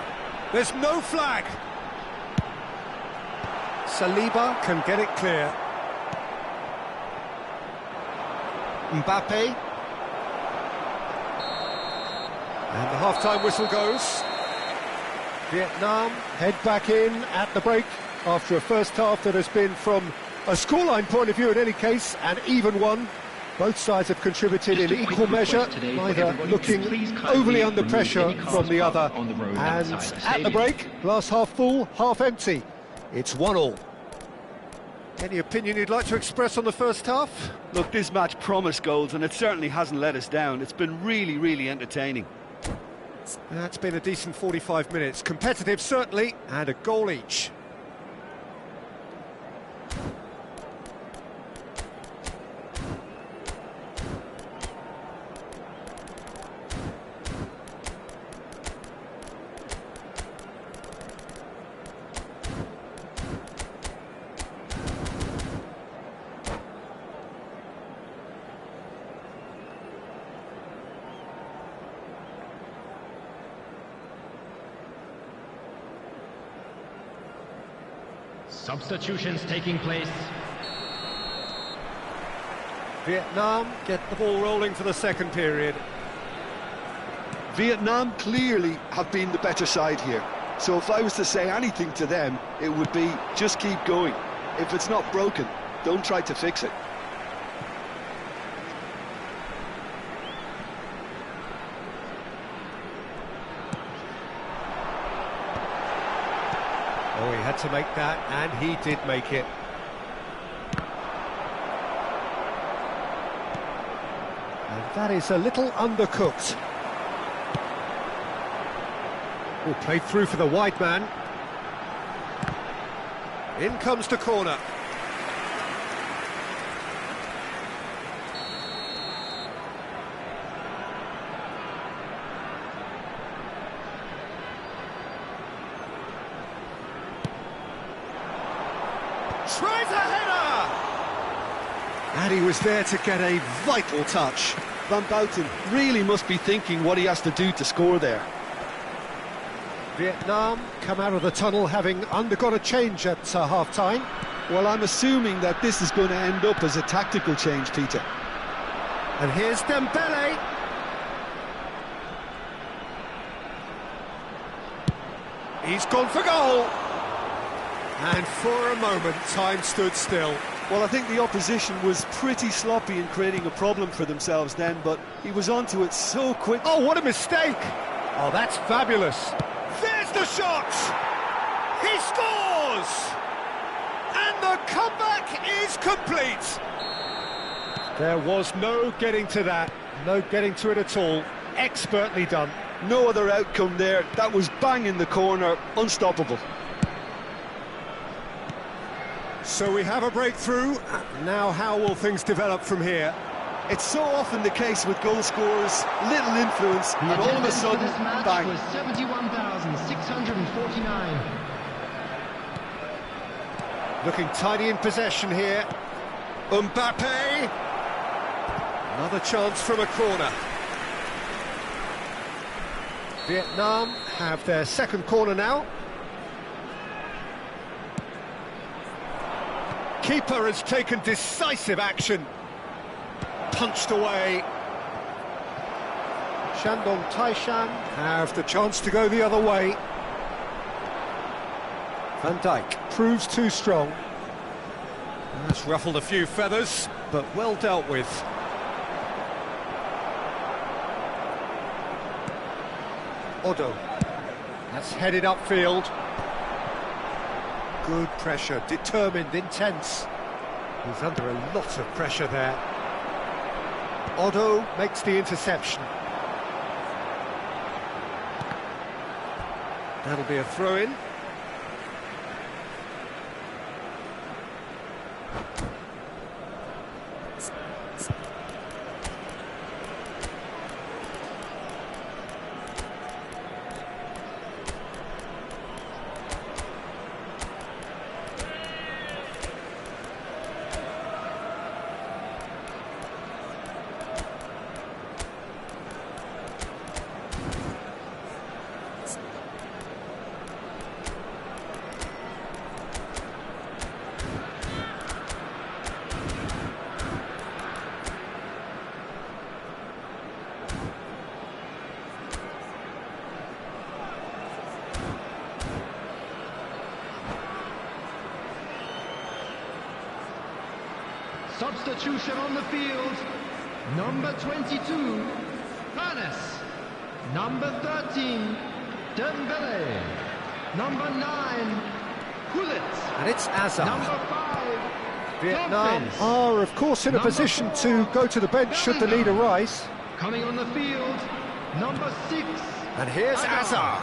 There's no flag. Saliba can get it clear. Mbappe. And the half-time whistle goes. Vietnam head back in at the break after a first half that has been, from a scoreline point of view in any case, an even one. Both sides have contributed in equal measure, neither looking overly under pressure from the other. And at the break, glass half full, half empty. It's 1-1. Any opinion you'd like to express on the first half? Look, this match promised goals, and it certainly hasn't let us down. It's been really, really entertaining. That's been a decent 45 minutes. Competitive, certainly, and a goal each. Substitutions taking place. Vietnam get the ball rolling for the second period. Vietnam clearly have been the better side here. So if I was to say anything to them, it would be just keep going. If it's not broken, don't try to fix it. Oh, he had to make that, and he did make it. And that is a little undercooked. Oh, played through for the wide man. In comes the corner. Tries a header! And he was there to get a vital touch. Van Bouten really must be thinking what he has to do to score there. Vietnam come out of the tunnel having undergone a change at half-time. Well, I'm assuming that this is going to end up as a tactical change, Peter. And here's Dembele. He's gone for goal. And for a moment, time stood still. Well, I think the opposition was pretty sloppy in creating a problem for themselves then, but he was onto it so quick. Oh, what a mistake! Oh, that's fabulous. There's the shot! He scores! And the comeback is complete. There was no getting to that, no getting to it at all. expertly done. No other outcome there. That was bang in the corner, unstoppable. So we have a breakthrough. Now how will things develop from here? It's so often the case with goal scorers, little influence, and all of a sudden, this match bang. was 71,649. Looking tidy in possession here. Mbappe. Another chance from a corner. Vietnam have their second corner now. Keeper has taken decisive action. Punched away. Shandong Taishan have the chance to go the other way. Van Dijk proves too strong. That's ruffled a few feathers, but well dealt with. Odo. That's headed upfield. Good pressure, determined, intense. He's under a lot of pressure there. Odo makes the interception. That'll be a throw-in. Substitution on the field. Number 22, Panes. Number 13, Dembele. Number 9, Gullit. And it's Azar. Number 5, Vietnam Lopez. are, of course, in a Number position 4, to go to the bench should the need arise. Coming on the field, number 6. And here's Azar.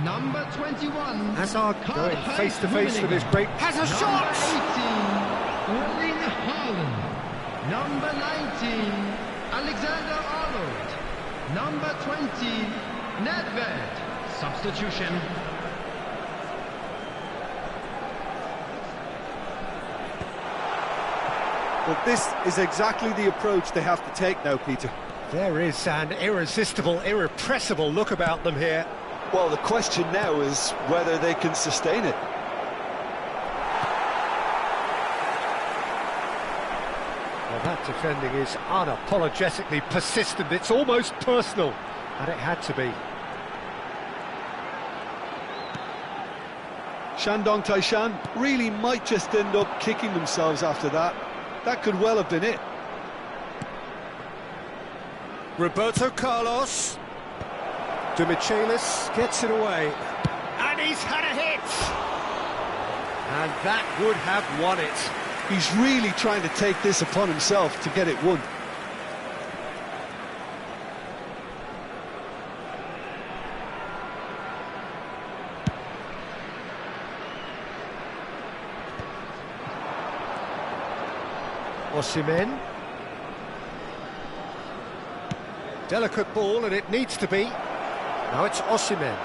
Number 21. Hazard going face to face with his great... Has a shot! Number 18, Erling Haaland. Number 19, Alexander Arnold. Number 20, Nedved. Substitution. But this is exactly the approach they have to take now, Peter. There is an irresistible, irrepressible look about them here. Well, the question now is whether they can sustain it. Well, that defending is unapologetically persistent. It's almost personal, and it had to be. Shandong Taishan really might just end up kicking themselves after that. That could well have been it. Roberto Carlos. De Michelis gets it away. And he's had a hit! And that would have won it. He's really trying to take this upon himself to get it won. Osimhen. Delicate ball, and it needs to be. Now it's Osimhen.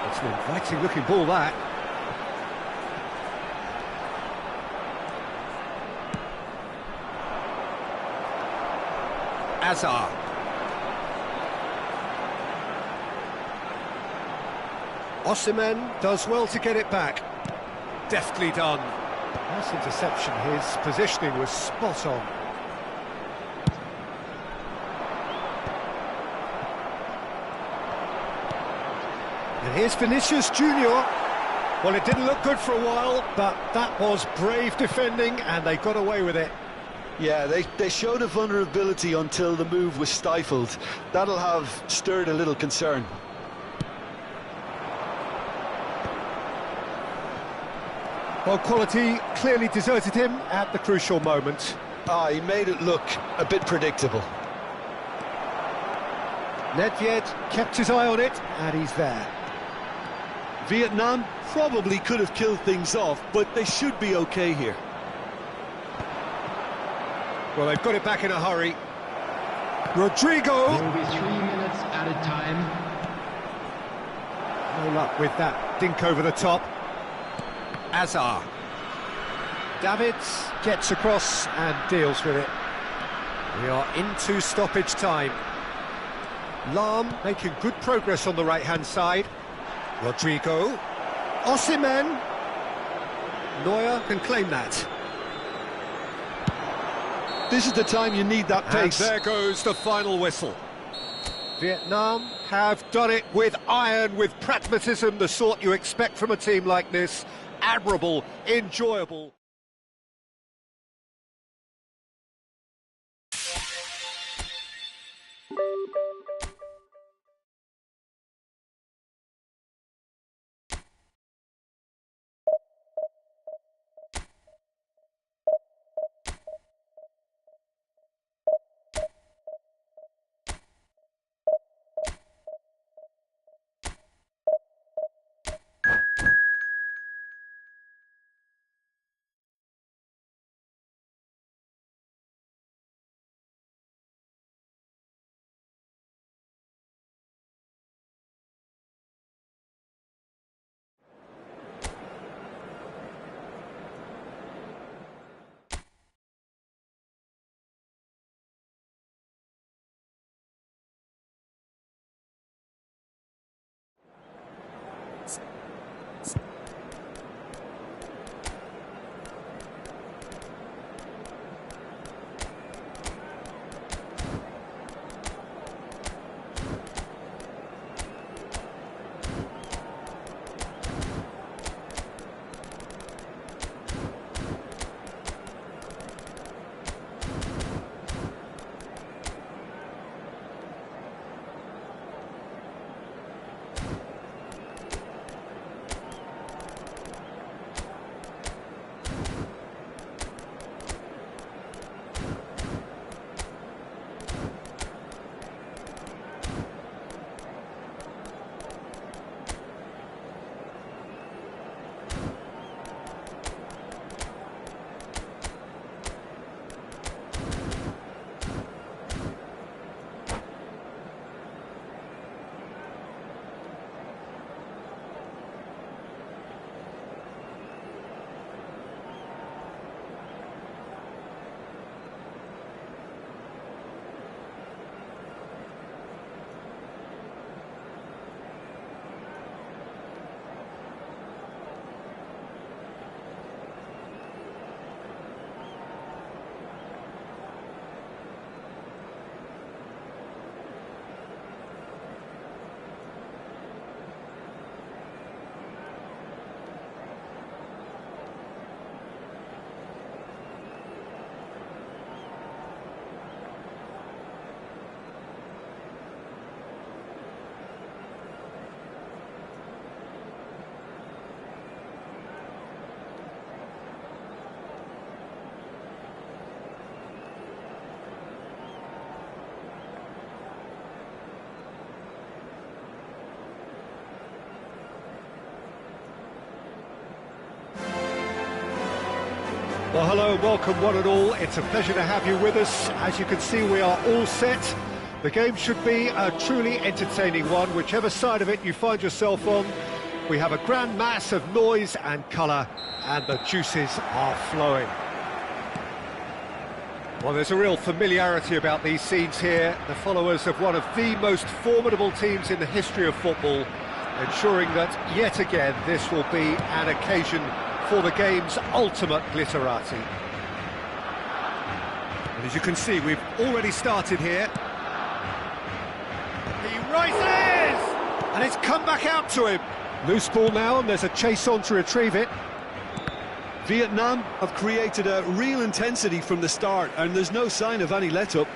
It's an inviting looking ball, that. Azar. Osimhen does well to get it back. Deftly done. Nice interception. His positioning was spot on. And here's Vinicius Junior. Well, it didn't look good for a while, but that was brave defending, and they got away with it. Yeah, they showed a vulnerability until the move was stifled. That'll have stirred a little concern. Well, quality clearly deserted him at the crucial moment. He made it look a bit predictable. Nedved kept his eye on it, and he's there. Vietnam probably could have killed things off, but they should be okay here. Well, they've got it back in a hurry. Rodrigo! There will be 3 minutes added time. No luck with that dink over the top. Azar. Davids gets across and deals with it. We are into stoppage time. Lahm making good progress on the right-hand side. Rodrigo. Osimhen. Neuer can claim that. This is the time you need that pace. And there goes the final whistle. Vietnam have done it with iron, with pragmatism, the sort you expect from a team like this. Admirable, enjoyable. Well, hello, welcome one and all. It's a pleasure to have you with us. As you can see, we are all set. The game should be a truly entertaining one, whichever side of it you find yourself on. We have a grand mass of noise and colour, and the juices are flowing. Well, there's a real familiarity about these scenes here. The followers of one of the most formidable teams in the history of football, ensuring that, yet again, this will be an occasion for the game's ultimate glitterati. And as you can see, we've already started here. He rises! And it's come back out to him. Loose ball now, and there's a chase on to retrieve it. Vietnam have created a real intensity from the start, and there's no sign of any let-up.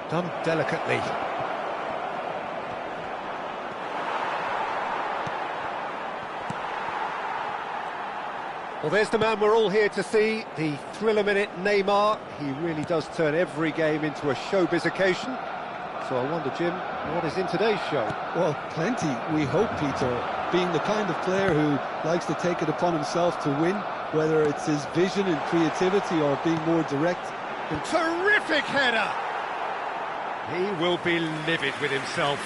Done delicately. Well, there's the man we're all here to see, the thriller-minute Neymar. He really does turn every game into a showbiz occasion. So I wonder, Jim, what is in today's show? Well, plenty, we hope, Peter. Being the kind of player who likes to take it upon himself to win, whether it's his vision and creativity or being more direct. And terrific header! He will be livid with himself.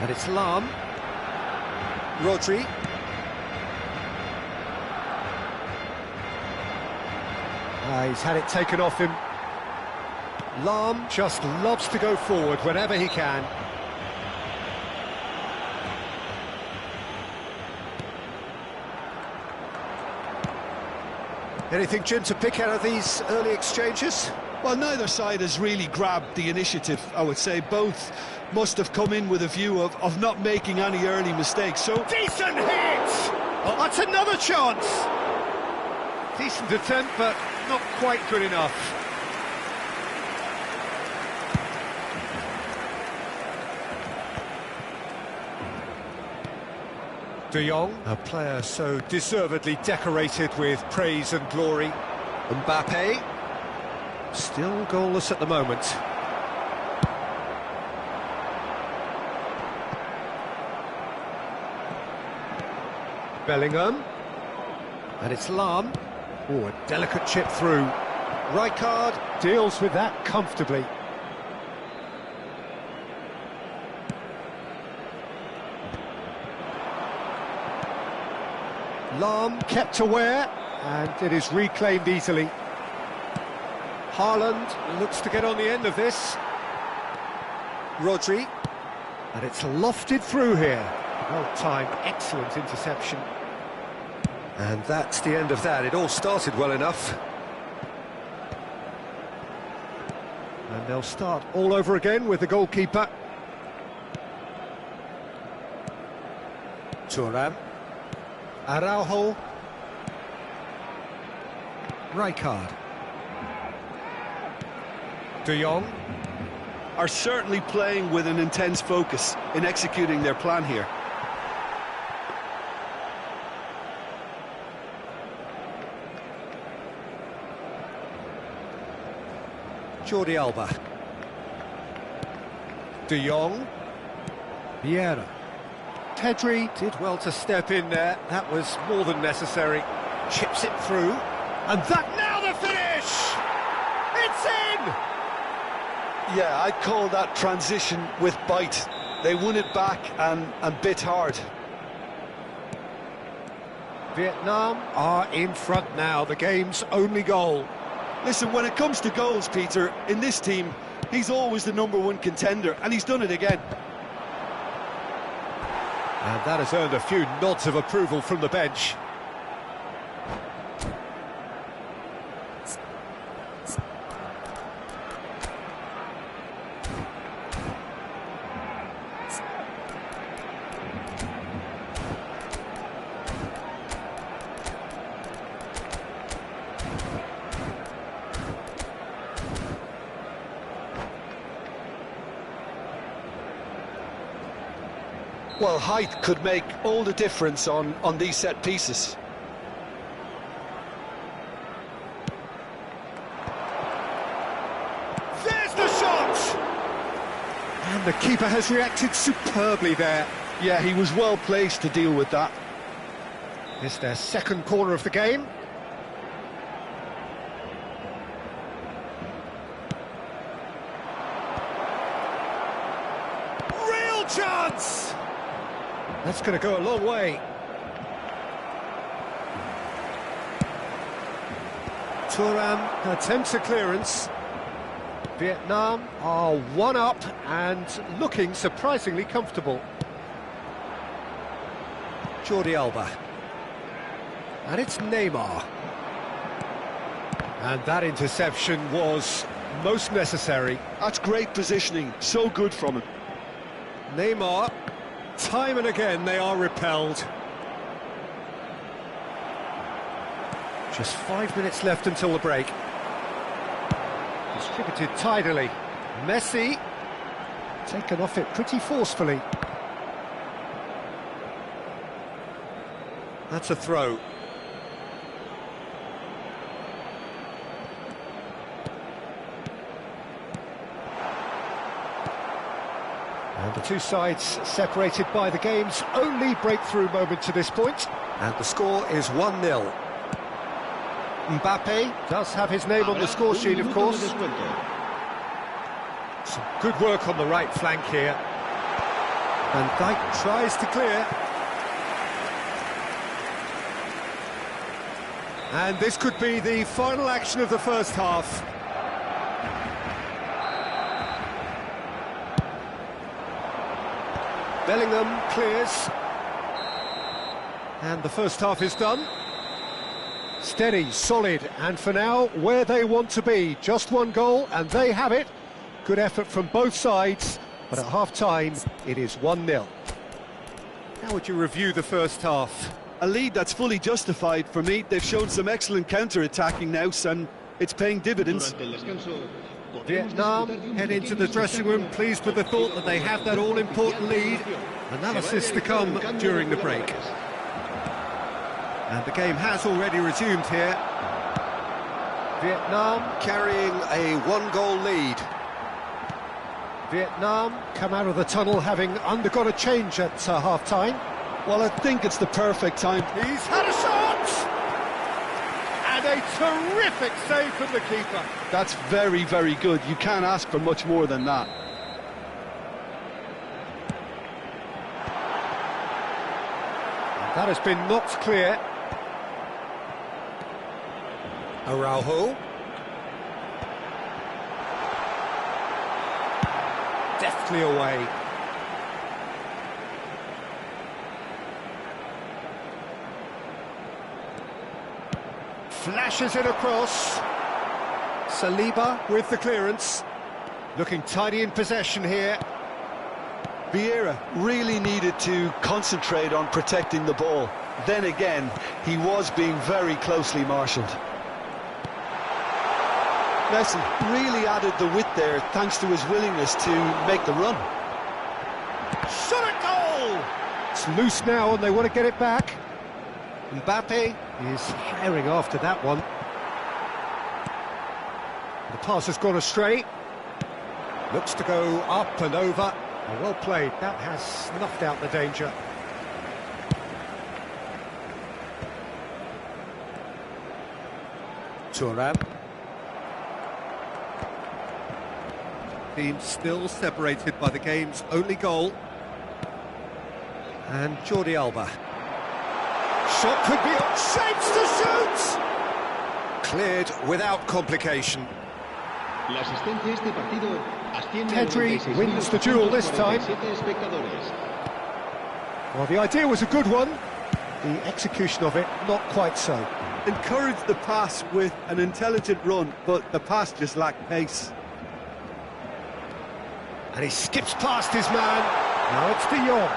And it's Lam. Rodri. He's had it taken off him. Lam just loves to go forward whenever he can. Anything, Jim, to pick out of these early exchanges? Well, neither side has really grabbed the initiative, I would say. Both must have come in with a view of not making any early mistakes. So decent hit! Oh, that's another chance! Decent attempt, but not quite good enough. De Jong, a player so deservedly decorated with praise and glory. Mbappe, still goalless at the moment. Bellingham, and it's Lam. Oh, a delicate chip through. Rijkaard deals with that comfortably. Lam kept aware, and it is reclaimed easily. Haaland looks to get on the end of this. Rodri, and it's lofted through here. Well-timed, excellent interception. And that's the end of that. It all started well enough. And they'll start all over again with the goalkeeper. Thuram. Araujo. Rijkaard. De Jong. are certainly playing with an intense focus in executing their plan here. Jordi Alba. De Jong. Vieira. Pedri did well to step in there. That was more than necessary. Chips it through. And that, now the finish! It's in! Yeah, I'd call that transition with bite. They won it back and bit hard. Vietnam are in front now, the game's only goal. Listen, when it comes to goals, Peter, in this team, he's always the #1 contender, and he's done it again. And that has earned a few nods of approval from the bench. Well, height could make all the difference on these set pieces. There's the shot! And the keeper has reacted superbly there. Yeah, he was well placed to deal with that. It's their second corner of the game. Real chance! That's going to go a long way. Thuram attempts a clearance. Vietnam are one up and looking surprisingly comfortable. Jordi Alba. And it's Neymar. And that interception was most necessary. That's great positioning, so good from him. Neymar. Time and again they are repelled. Just 5 minutes left until the break. Distributed tidily. Messi taken off it pretty forcefully. That's a throw. And the two sides separated by the game's only breakthrough moment to this point. And the score is 1-0. Mbappe does have his name on the score sheet, of course. Some good work on the right flank here. Van Dijk tries to clear. And this could be the final action of the first half. Bellingham clears. And the first half is done. Steady, solid, and for now, where they want to be. Just one goal, and they have it. Good effort from both sides, but at half-time, it is 1-0. How would you review the first half? A lead that's fully justified for me. They've shown some excellent counter-attacking now, and it's paying dividends. Vietnam head into the dressing room pleased with the thought that they have that all-important lead. Analysis to come during the break. And the game has already resumed here. Vietnam carrying a one-goal lead. Vietnam come out of the tunnel having undergone a change at half-time. Well, I think it's the perfect time. He's had a shot! And a terrific save from the keeper. That's very, very good. You can't ask for much more than that. That has been knocked clear. Araujo. Deftly away. Flashes it across. Saliba with the clearance. Looking tidy in possession here. Vieira really needed to concentrate on protecting the ball. Then again, he was being very closely marshalled. Messi really added the width there thanks to his willingness to make the run. Shot at goal! It's loose now and they want to get it back. Mbappe is herring after that one. The pass has gone astray. Looks to go up and over. Oh, well played. That has snuffed out the danger. Thuram. Team still separated by the game's only goal. And Jordi Alba. Shot could be on. Shapes to shoot! Cleared without complication. Pedri wins the duel this time. Well, the idea was a good one. The execution of it, not quite so. Encouraged the pass with an intelligent run, but the pass just lacked pace. And he skips past his man. Now it's De Jong.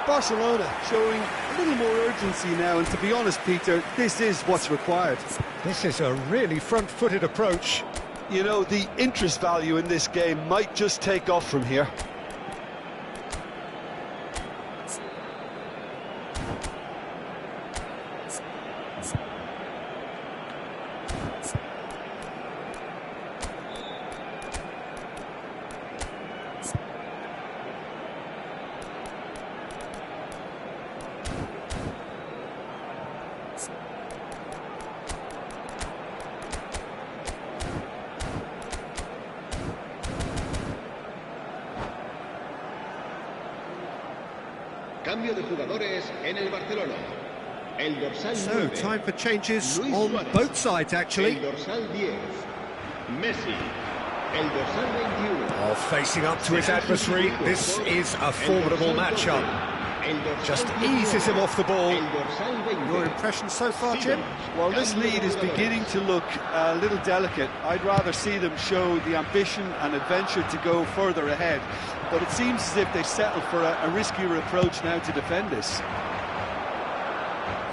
Barcelona showing a little more urgency now, and to be honest, Peter, this is what's required. This is a really front-footed approach. You know, the interest value in this game might just take off from here. Cambio de jugadores en el Barcelona. El dorsal So, 9, time for changes Luis on Suárez. both sides, actually. El dorsal 10, Messi. El dorsal 21. Oh, facing up to his adversary, this is a formidable matchup. Just eases him off the ball. El dorsal 20. Your impressions so far, Jim? Well, this lead is beginning to look a little delicate. I'd rather see them show the ambition and adventure to go further ahead. But it seems as if they settle for a riskier approach now to defend this.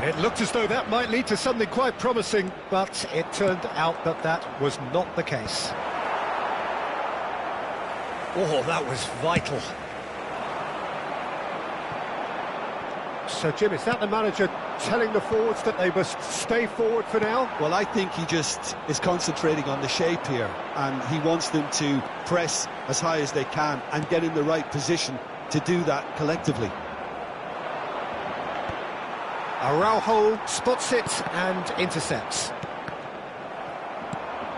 It looked as though that might lead to something quite promising, but it turned out that that was not the case. Oh, that was vital. So, Jim, is that the manager telling the forwards that they must stay forward for now? Well, I think he just is concentrating on the shape here, and he wants them to press as high as they can and get in the right position to do that collectively. Araujo spots it and intercepts.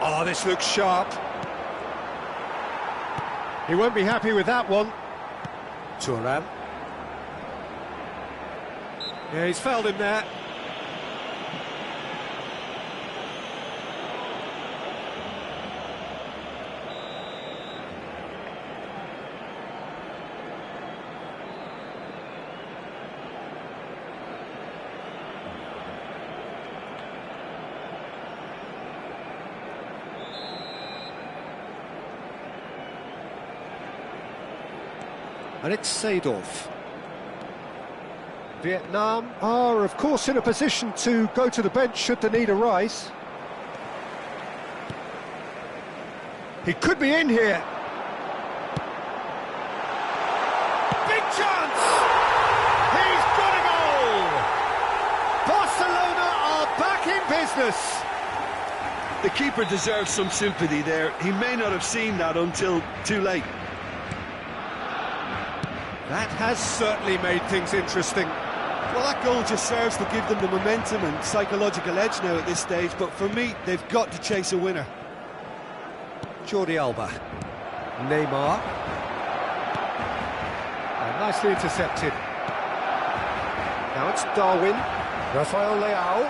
Oh, this looks sharp. He won't be happy with that one. Thuram. Yeah, he's fouled him there. And it's Seedorf. Vietnam are, of course, in a position to go to the bench should the need arise. He could be in here. Big chance! He's got a goal! Barcelona are back in business. The keeper deserves some sympathy there. He may not have seen that until too late. That has certainly made things interesting. Well, that goal just serves to give them the momentum and psychological edge now at this stage, but for me, they've got to chase a winner. Jordi Alba. Neymar. And nicely intercepted. Now it's Darwin. Rafael Leao.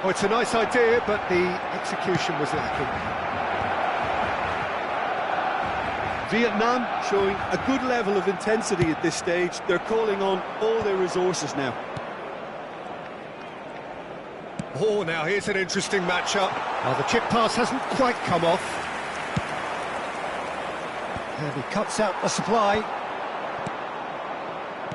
Oh, it's a nice idea, but the execution was lacking. Vietnam showing a good level of intensity at this stage. They're calling on all their resources now. Oh, now here's an interesting matchup. Well, the chip pass hasn't quite come off. And he cuts out the supply.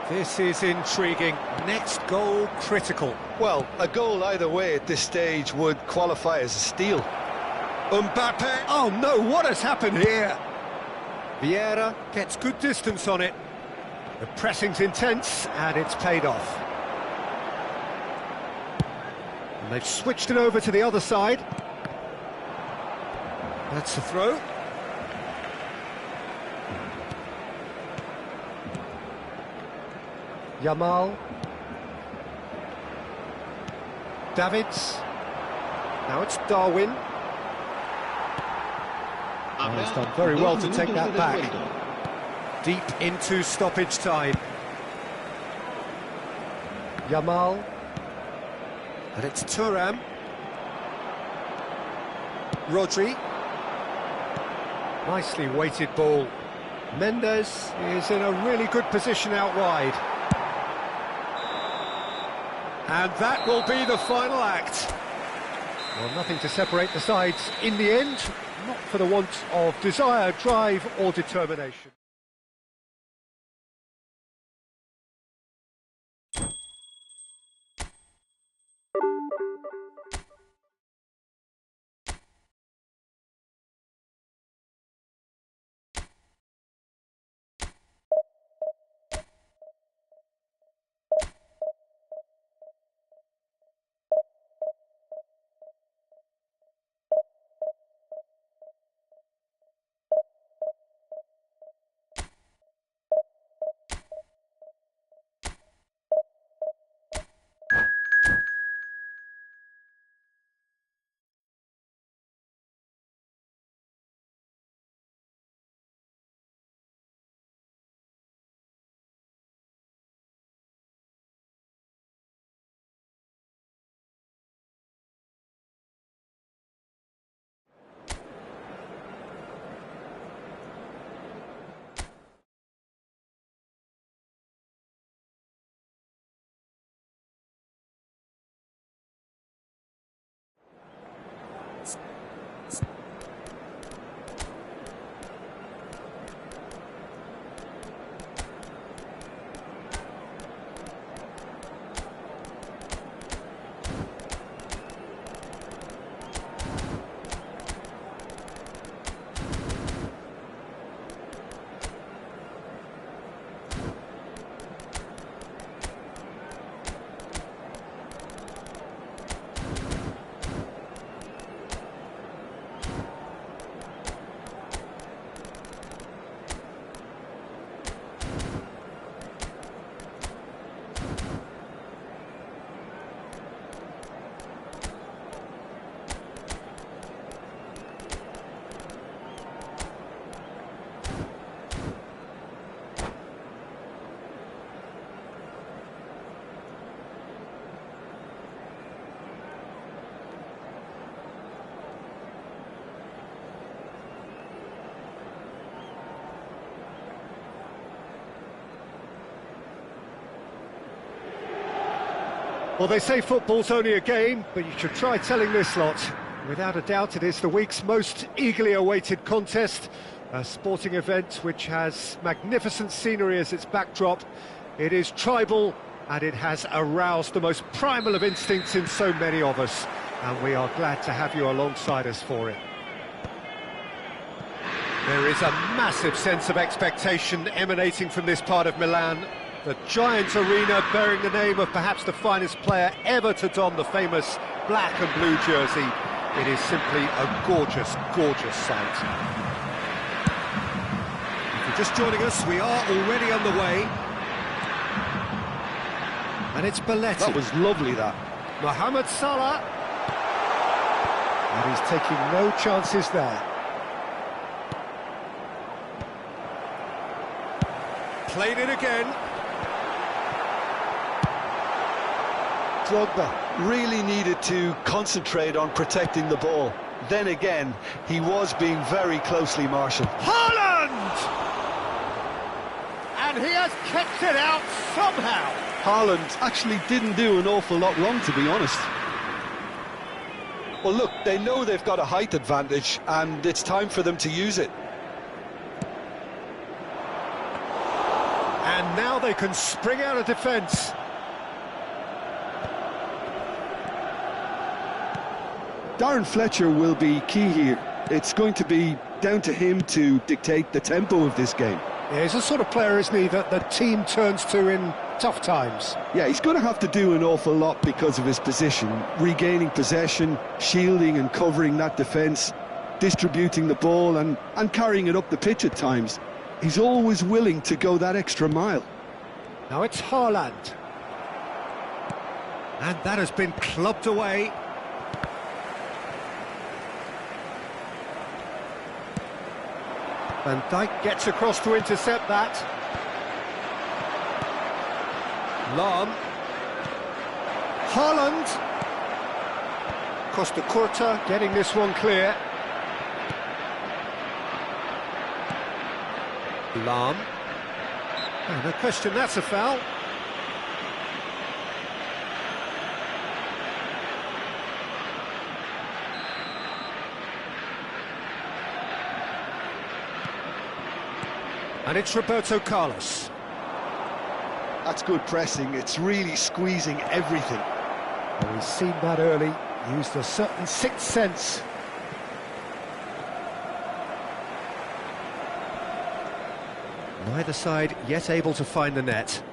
This is intriguing. Next goal critical. Well, a goal either way at this stage would qualify as a steal. Mbappe. Oh no, what has happened here? Vieira gets good distance on it. The pressing's intense and it's paid off. And they've switched it over to the other side. That's a throw. Yamal. Davids. Now it's Darwin. Oh, he's done very well to take that back. Deep into stoppage time. Yamal. And it's Thuram. Rodri. Nicely weighted ball. Mendes is in a really good position out wide. And that will be the final act. Well, nothing to separate the sides in the end, not for the want of desire, drive or determination. Well, they say football's only a game, but you should try telling this lot. Without a doubt, it is the week's most eagerly awaited contest, a sporting event which has magnificent scenery as its backdrop. It is tribal, and it has aroused the most primal of instincts in so many of us, and we are glad to have you alongside us for it. There is a massive sense of expectation emanating from this part of Milan. The giant arena bearing the name of perhaps the finest player ever to don the famous black and blue jersey. It is simply a gorgeous, gorgeous sight. If you're just joining us, we are already underway. And it's Belletti. That was lovely, that. Mohamed Salah. And he's taking no chances there. Played it again. Drogba really needed to concentrate on protecting the ball. Then again, he was being very closely marshalled. Haaland! And he has kept it out somehow. Haaland actually didn't do an awful lot wrong, to be honest. Well, look, they know they've got a height advantage, and it's time for them to use it. And now they can spring out of defence. Darren Fletcher will be key here. It's going to be down to him to dictate the tempo of this game. Yeah, he's the sort of player, isn't he, that the team turns to in tough times. Yeah, he's going to have to do an awful lot because of his position. Regaining possession, shielding and covering that defence, distributing the ball and carrying it up the pitch at times. He's always willing to go that extra mile. Now it's Haaland. And that has been clubbed away. Van Dijk gets across to intercept that. Lahm. Haaland. Costa Curta getting this one clear. Lahm. Oh, no question, that's a foul. And it's Roberto Carlos. That's good pressing. It's really squeezing everything. Well, he's seen that early, used a certain sixth sense. Neither side yet able to find the net.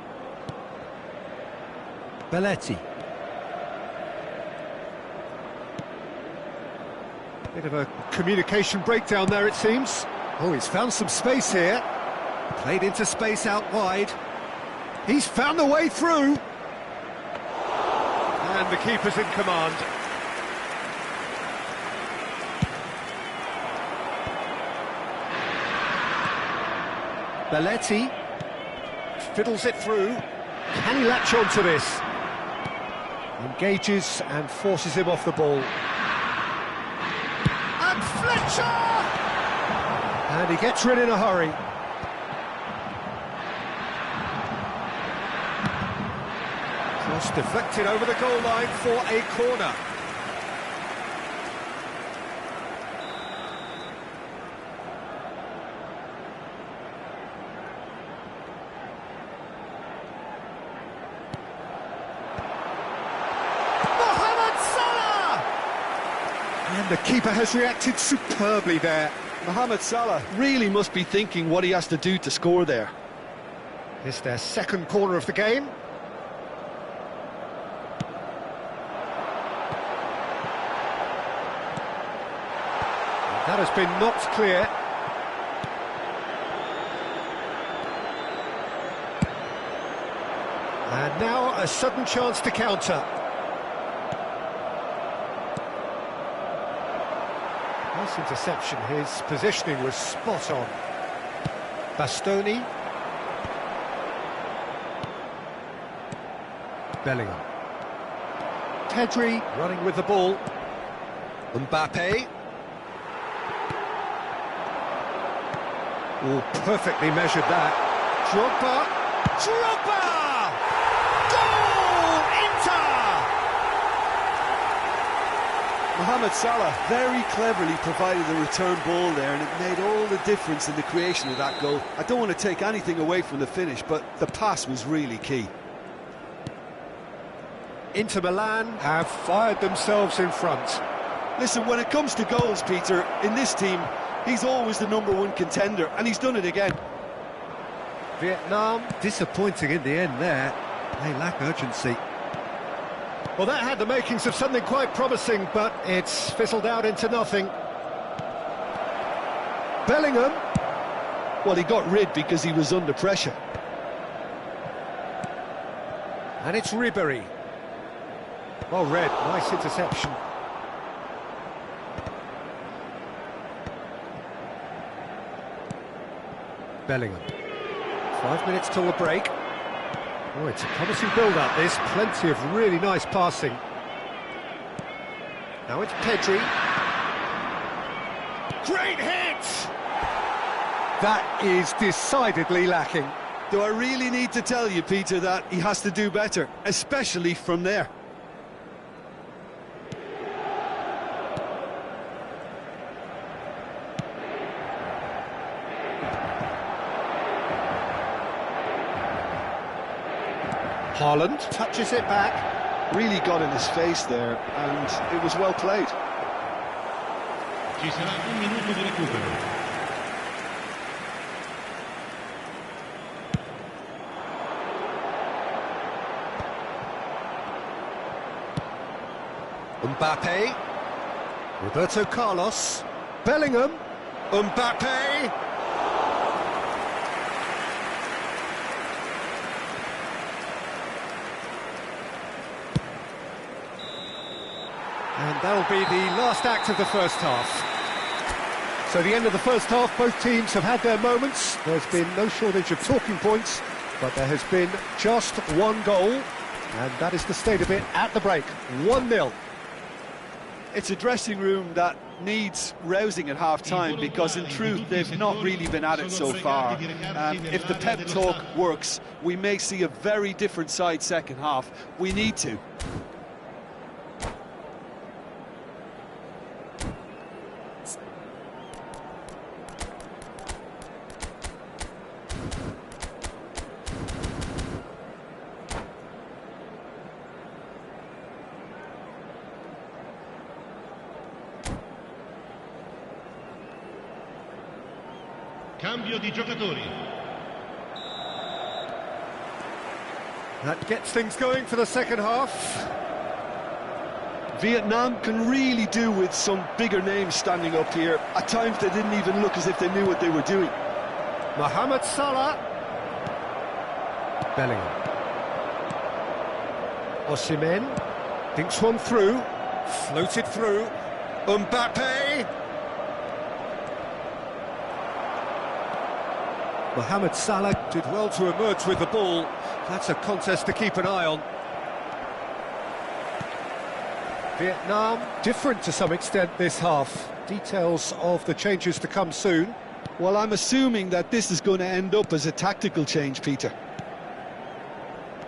Belletti. Bit of a communication breakdown there, it seems. Oh, he's found some space here. Played into space out wide. He's found the way through. And the keeper's in command. Belletti fiddles it through. Can he latch on to this? Engages and forces him off the ball. And Fletcher! And he gets rid in a hurry. Cross deflected over the goal line for a corner. And the keeper has reacted superbly there. Mohamed Salah really must be thinking what he has to do to score there. It's their second corner of the game. That has been knocked clear. And now a sudden chance to counter. Nice interception, his positioning was spot on. Bastoni. Bellingham. Pedri running with the ball. Mbappe. Oh, perfectly measured that. Drogba. Drogba! Goal! Inter! Mohamed Salah very cleverly provided the return ball there, and it made all the difference in the creation of that goal. I don't want to take anything away from the finish, but the pass was really key. Inter Milan have fired themselves in front. Listen, when it comes to goals, Peter, in this team, he's always the #1 contender, and he's done it again. Vietnam, Disappointing in the end there. They lack urgency. well, that had the makings of something quite promising, but it's fizzled out into nothing. Bellingham, Well, he got rid because he was under pressure. and it's Ribery. Well read, nice interception. Bellingham. 5 minutes till the break. Oh, it's a promising build-up, this. Plenty of really nice passing. Now it's Pedri. Great hit! That is decidedly lacking. Do I really need to tell you, Peter, that he has to do better, especially from there? Haaland touches it back. Really got in his face there, and it was well played. Ci sarà un minuto di recupero. Mbappe. Roberto Carlos. Bellingham. Mbappe. And that'll be the last act of the first half. So the end of the first half, both teams have had their moments. There's been no shortage of talking points, but there has been just one goal, and that is the state of it at the break. 1-0. It's a dressing room that needs rousing at half-time, because in truth they've not really been at it so far. If the pep talk works, we may see a very different side second half. We need to. Cambio di giocatori. That gets things going for the second half. Vietnam can really do with some bigger names standing up here. At times they didn't even look as if they knew what they were doing. Mohamed Salah. Bellingham. Osimhen thinks one through, floated through. Mbappe. Mohamed Salah did well to emerge with the ball. That's a contest to keep an eye on. Vietnam different to some extent this half. Details of the changes to come soon. Well, I'm assuming that this is going to end up as a tactical change, Peter.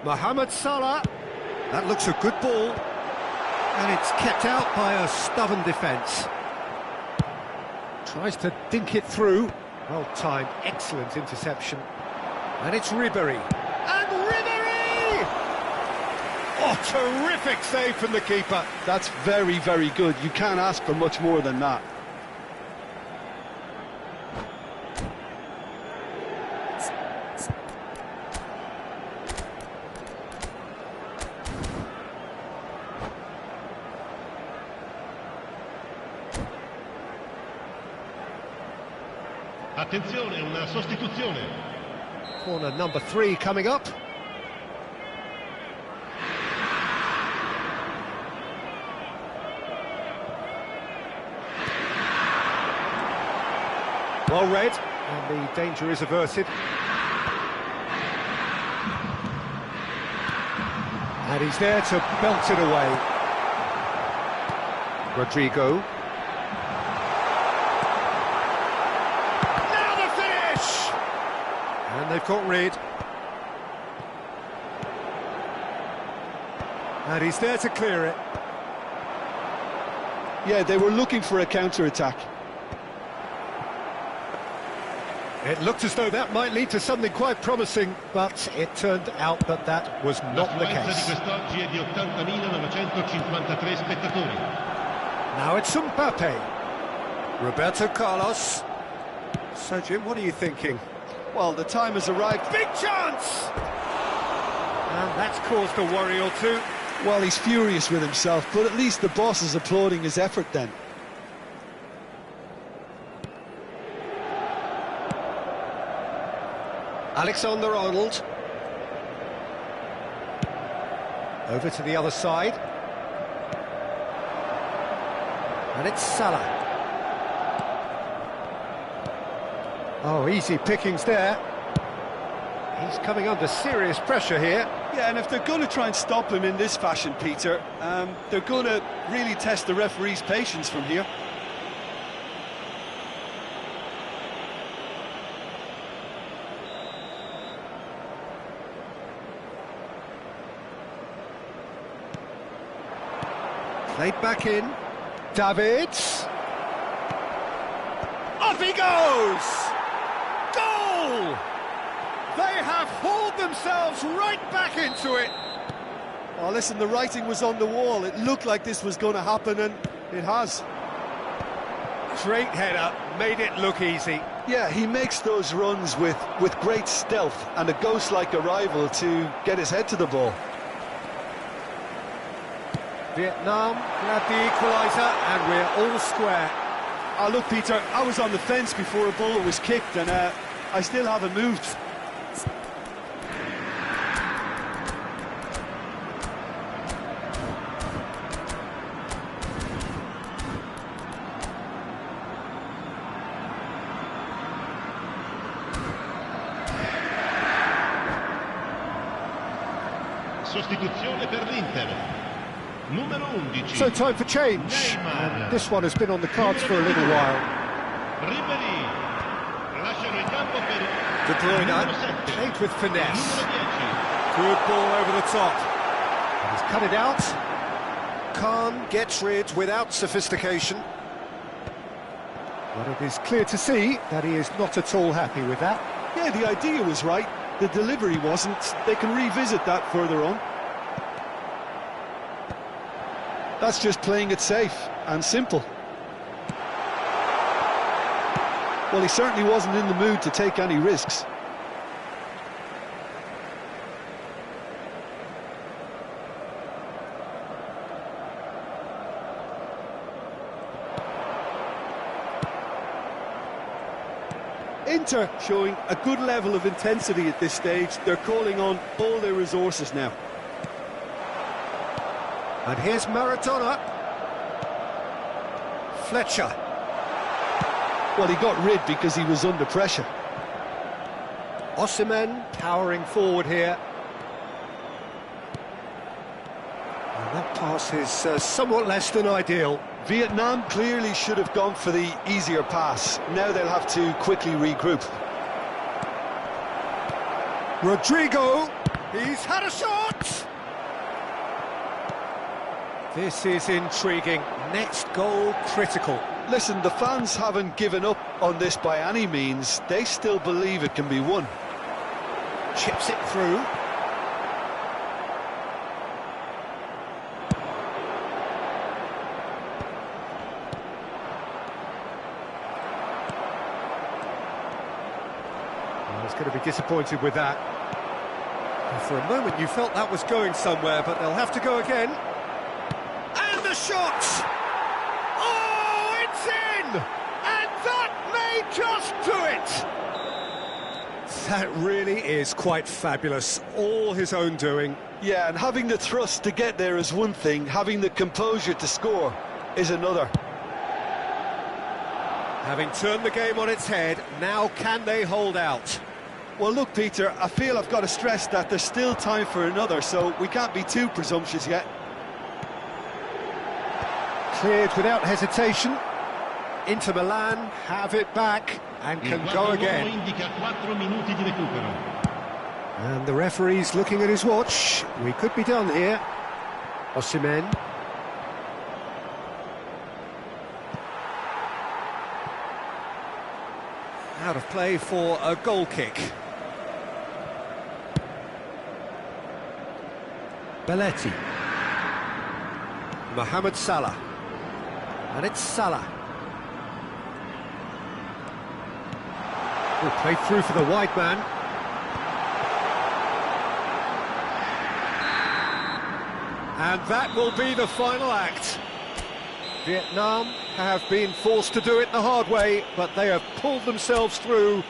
Mohamed Salah. That looks a good ball. And it's kept out by a stubborn defence. Tries to dink it through. Well timed, excellent interception. And it's Ribery. And Ribery! Oh, terrific save from the keeper. That's very, very good. You can't ask for much more than that. Attenzione, una sostituzione. Corner number 3 coming up. Well read, and the danger is averted. And he's there to belt it away. Rodrigo. Now the finish! And they've got rid. And he's there to clear it. Yeah, they were looking for a counter-attack. It looked as though that might lead to something quite promising, but it turned out that that was not the case. quest'oggi è di 80.953 spettatori. Now it's Mbappe. Roberto Carlos. So, Jim, what are you thinking? Well, the time has arrived. Big chance! And that's caused a worry or two. Well, he's furious with himself, but at least the boss is applauding his effort then. Alexander-Arnold. Over to the other side. And it's Salah. Oh, easy pickings there. He's coming under serious pressure here. Yeah, and if they're going to try and stop him in this fashion, Peter, they're going to really test the referee's patience from here. Played back in. Davids. Off he goes! Goal! They have hauled themselves right back into it. Oh, listen, the writing was on the wall. It looked like this was going to happen, and it has. Great header, made it look easy. Yeah, he makes those runs with great stealth and a ghost-like arrival to get his head to the ball. Vietnam grab the equaliser, and we're all square. Oh, look, Peter, I was on the fence before a ball was kicked, and I still haven't moved. Sostituzione per l'Inter. Numero 11. So time for change. And this one has been on the cards for a little while. Ribery. Lasciano il campo per De Bruyne numero 7. played with finesse. Numero 10. Good ball over the top. And he's cut it out. Khan gets rid without sophistication. But it is clear to see that he is not at all happy with that. Yeah, the idea was right. The delivery wasn't. They can revisit that further on. That's just playing it safe and simple. Well, he certainly wasn't in the mood to take any risks. Inter showing a good level of intensity at this stage. They're calling on all their resources now. And here's Maradona. Fletcher. Well, he got rid because he was under pressure. Osimhen powering forward here. And that pass is somewhat less than ideal. Vietnam clearly should have gone for the easier pass. Now they'll have to quickly regroup. Rodrigo, he's had a shot! This is intriguing. Next goal critical. Listen, the fans haven't given up on this by any means. They still believe it can be won. Chips it through. Well, he's going to be disappointed with that. And for a moment you felt that was going somewhere, but they'll have to go again. And the shot! Oh, it's in! And that may just do it! That really is quite fabulous. All his own doing. Yeah, and having the thrust to get there is one thing. Having the composure to score is another. Having turned the game on its head, now can they hold out? Well, look, Peter, I feel I've got to stress that there's still time for another, so we can't be too presumptuous yet. Cleared without hesitation. Inter Milan have it back and can go again. And the referee's looking at his watch. We could be done here. Osimhen. Out of play for a goal kick. Belletti. Mohamed Salah. And it's Salah. Oh, played through for the wide man. And that will be the final act. Vietnam have been forced to do it the hard way, but they have pulled themselves through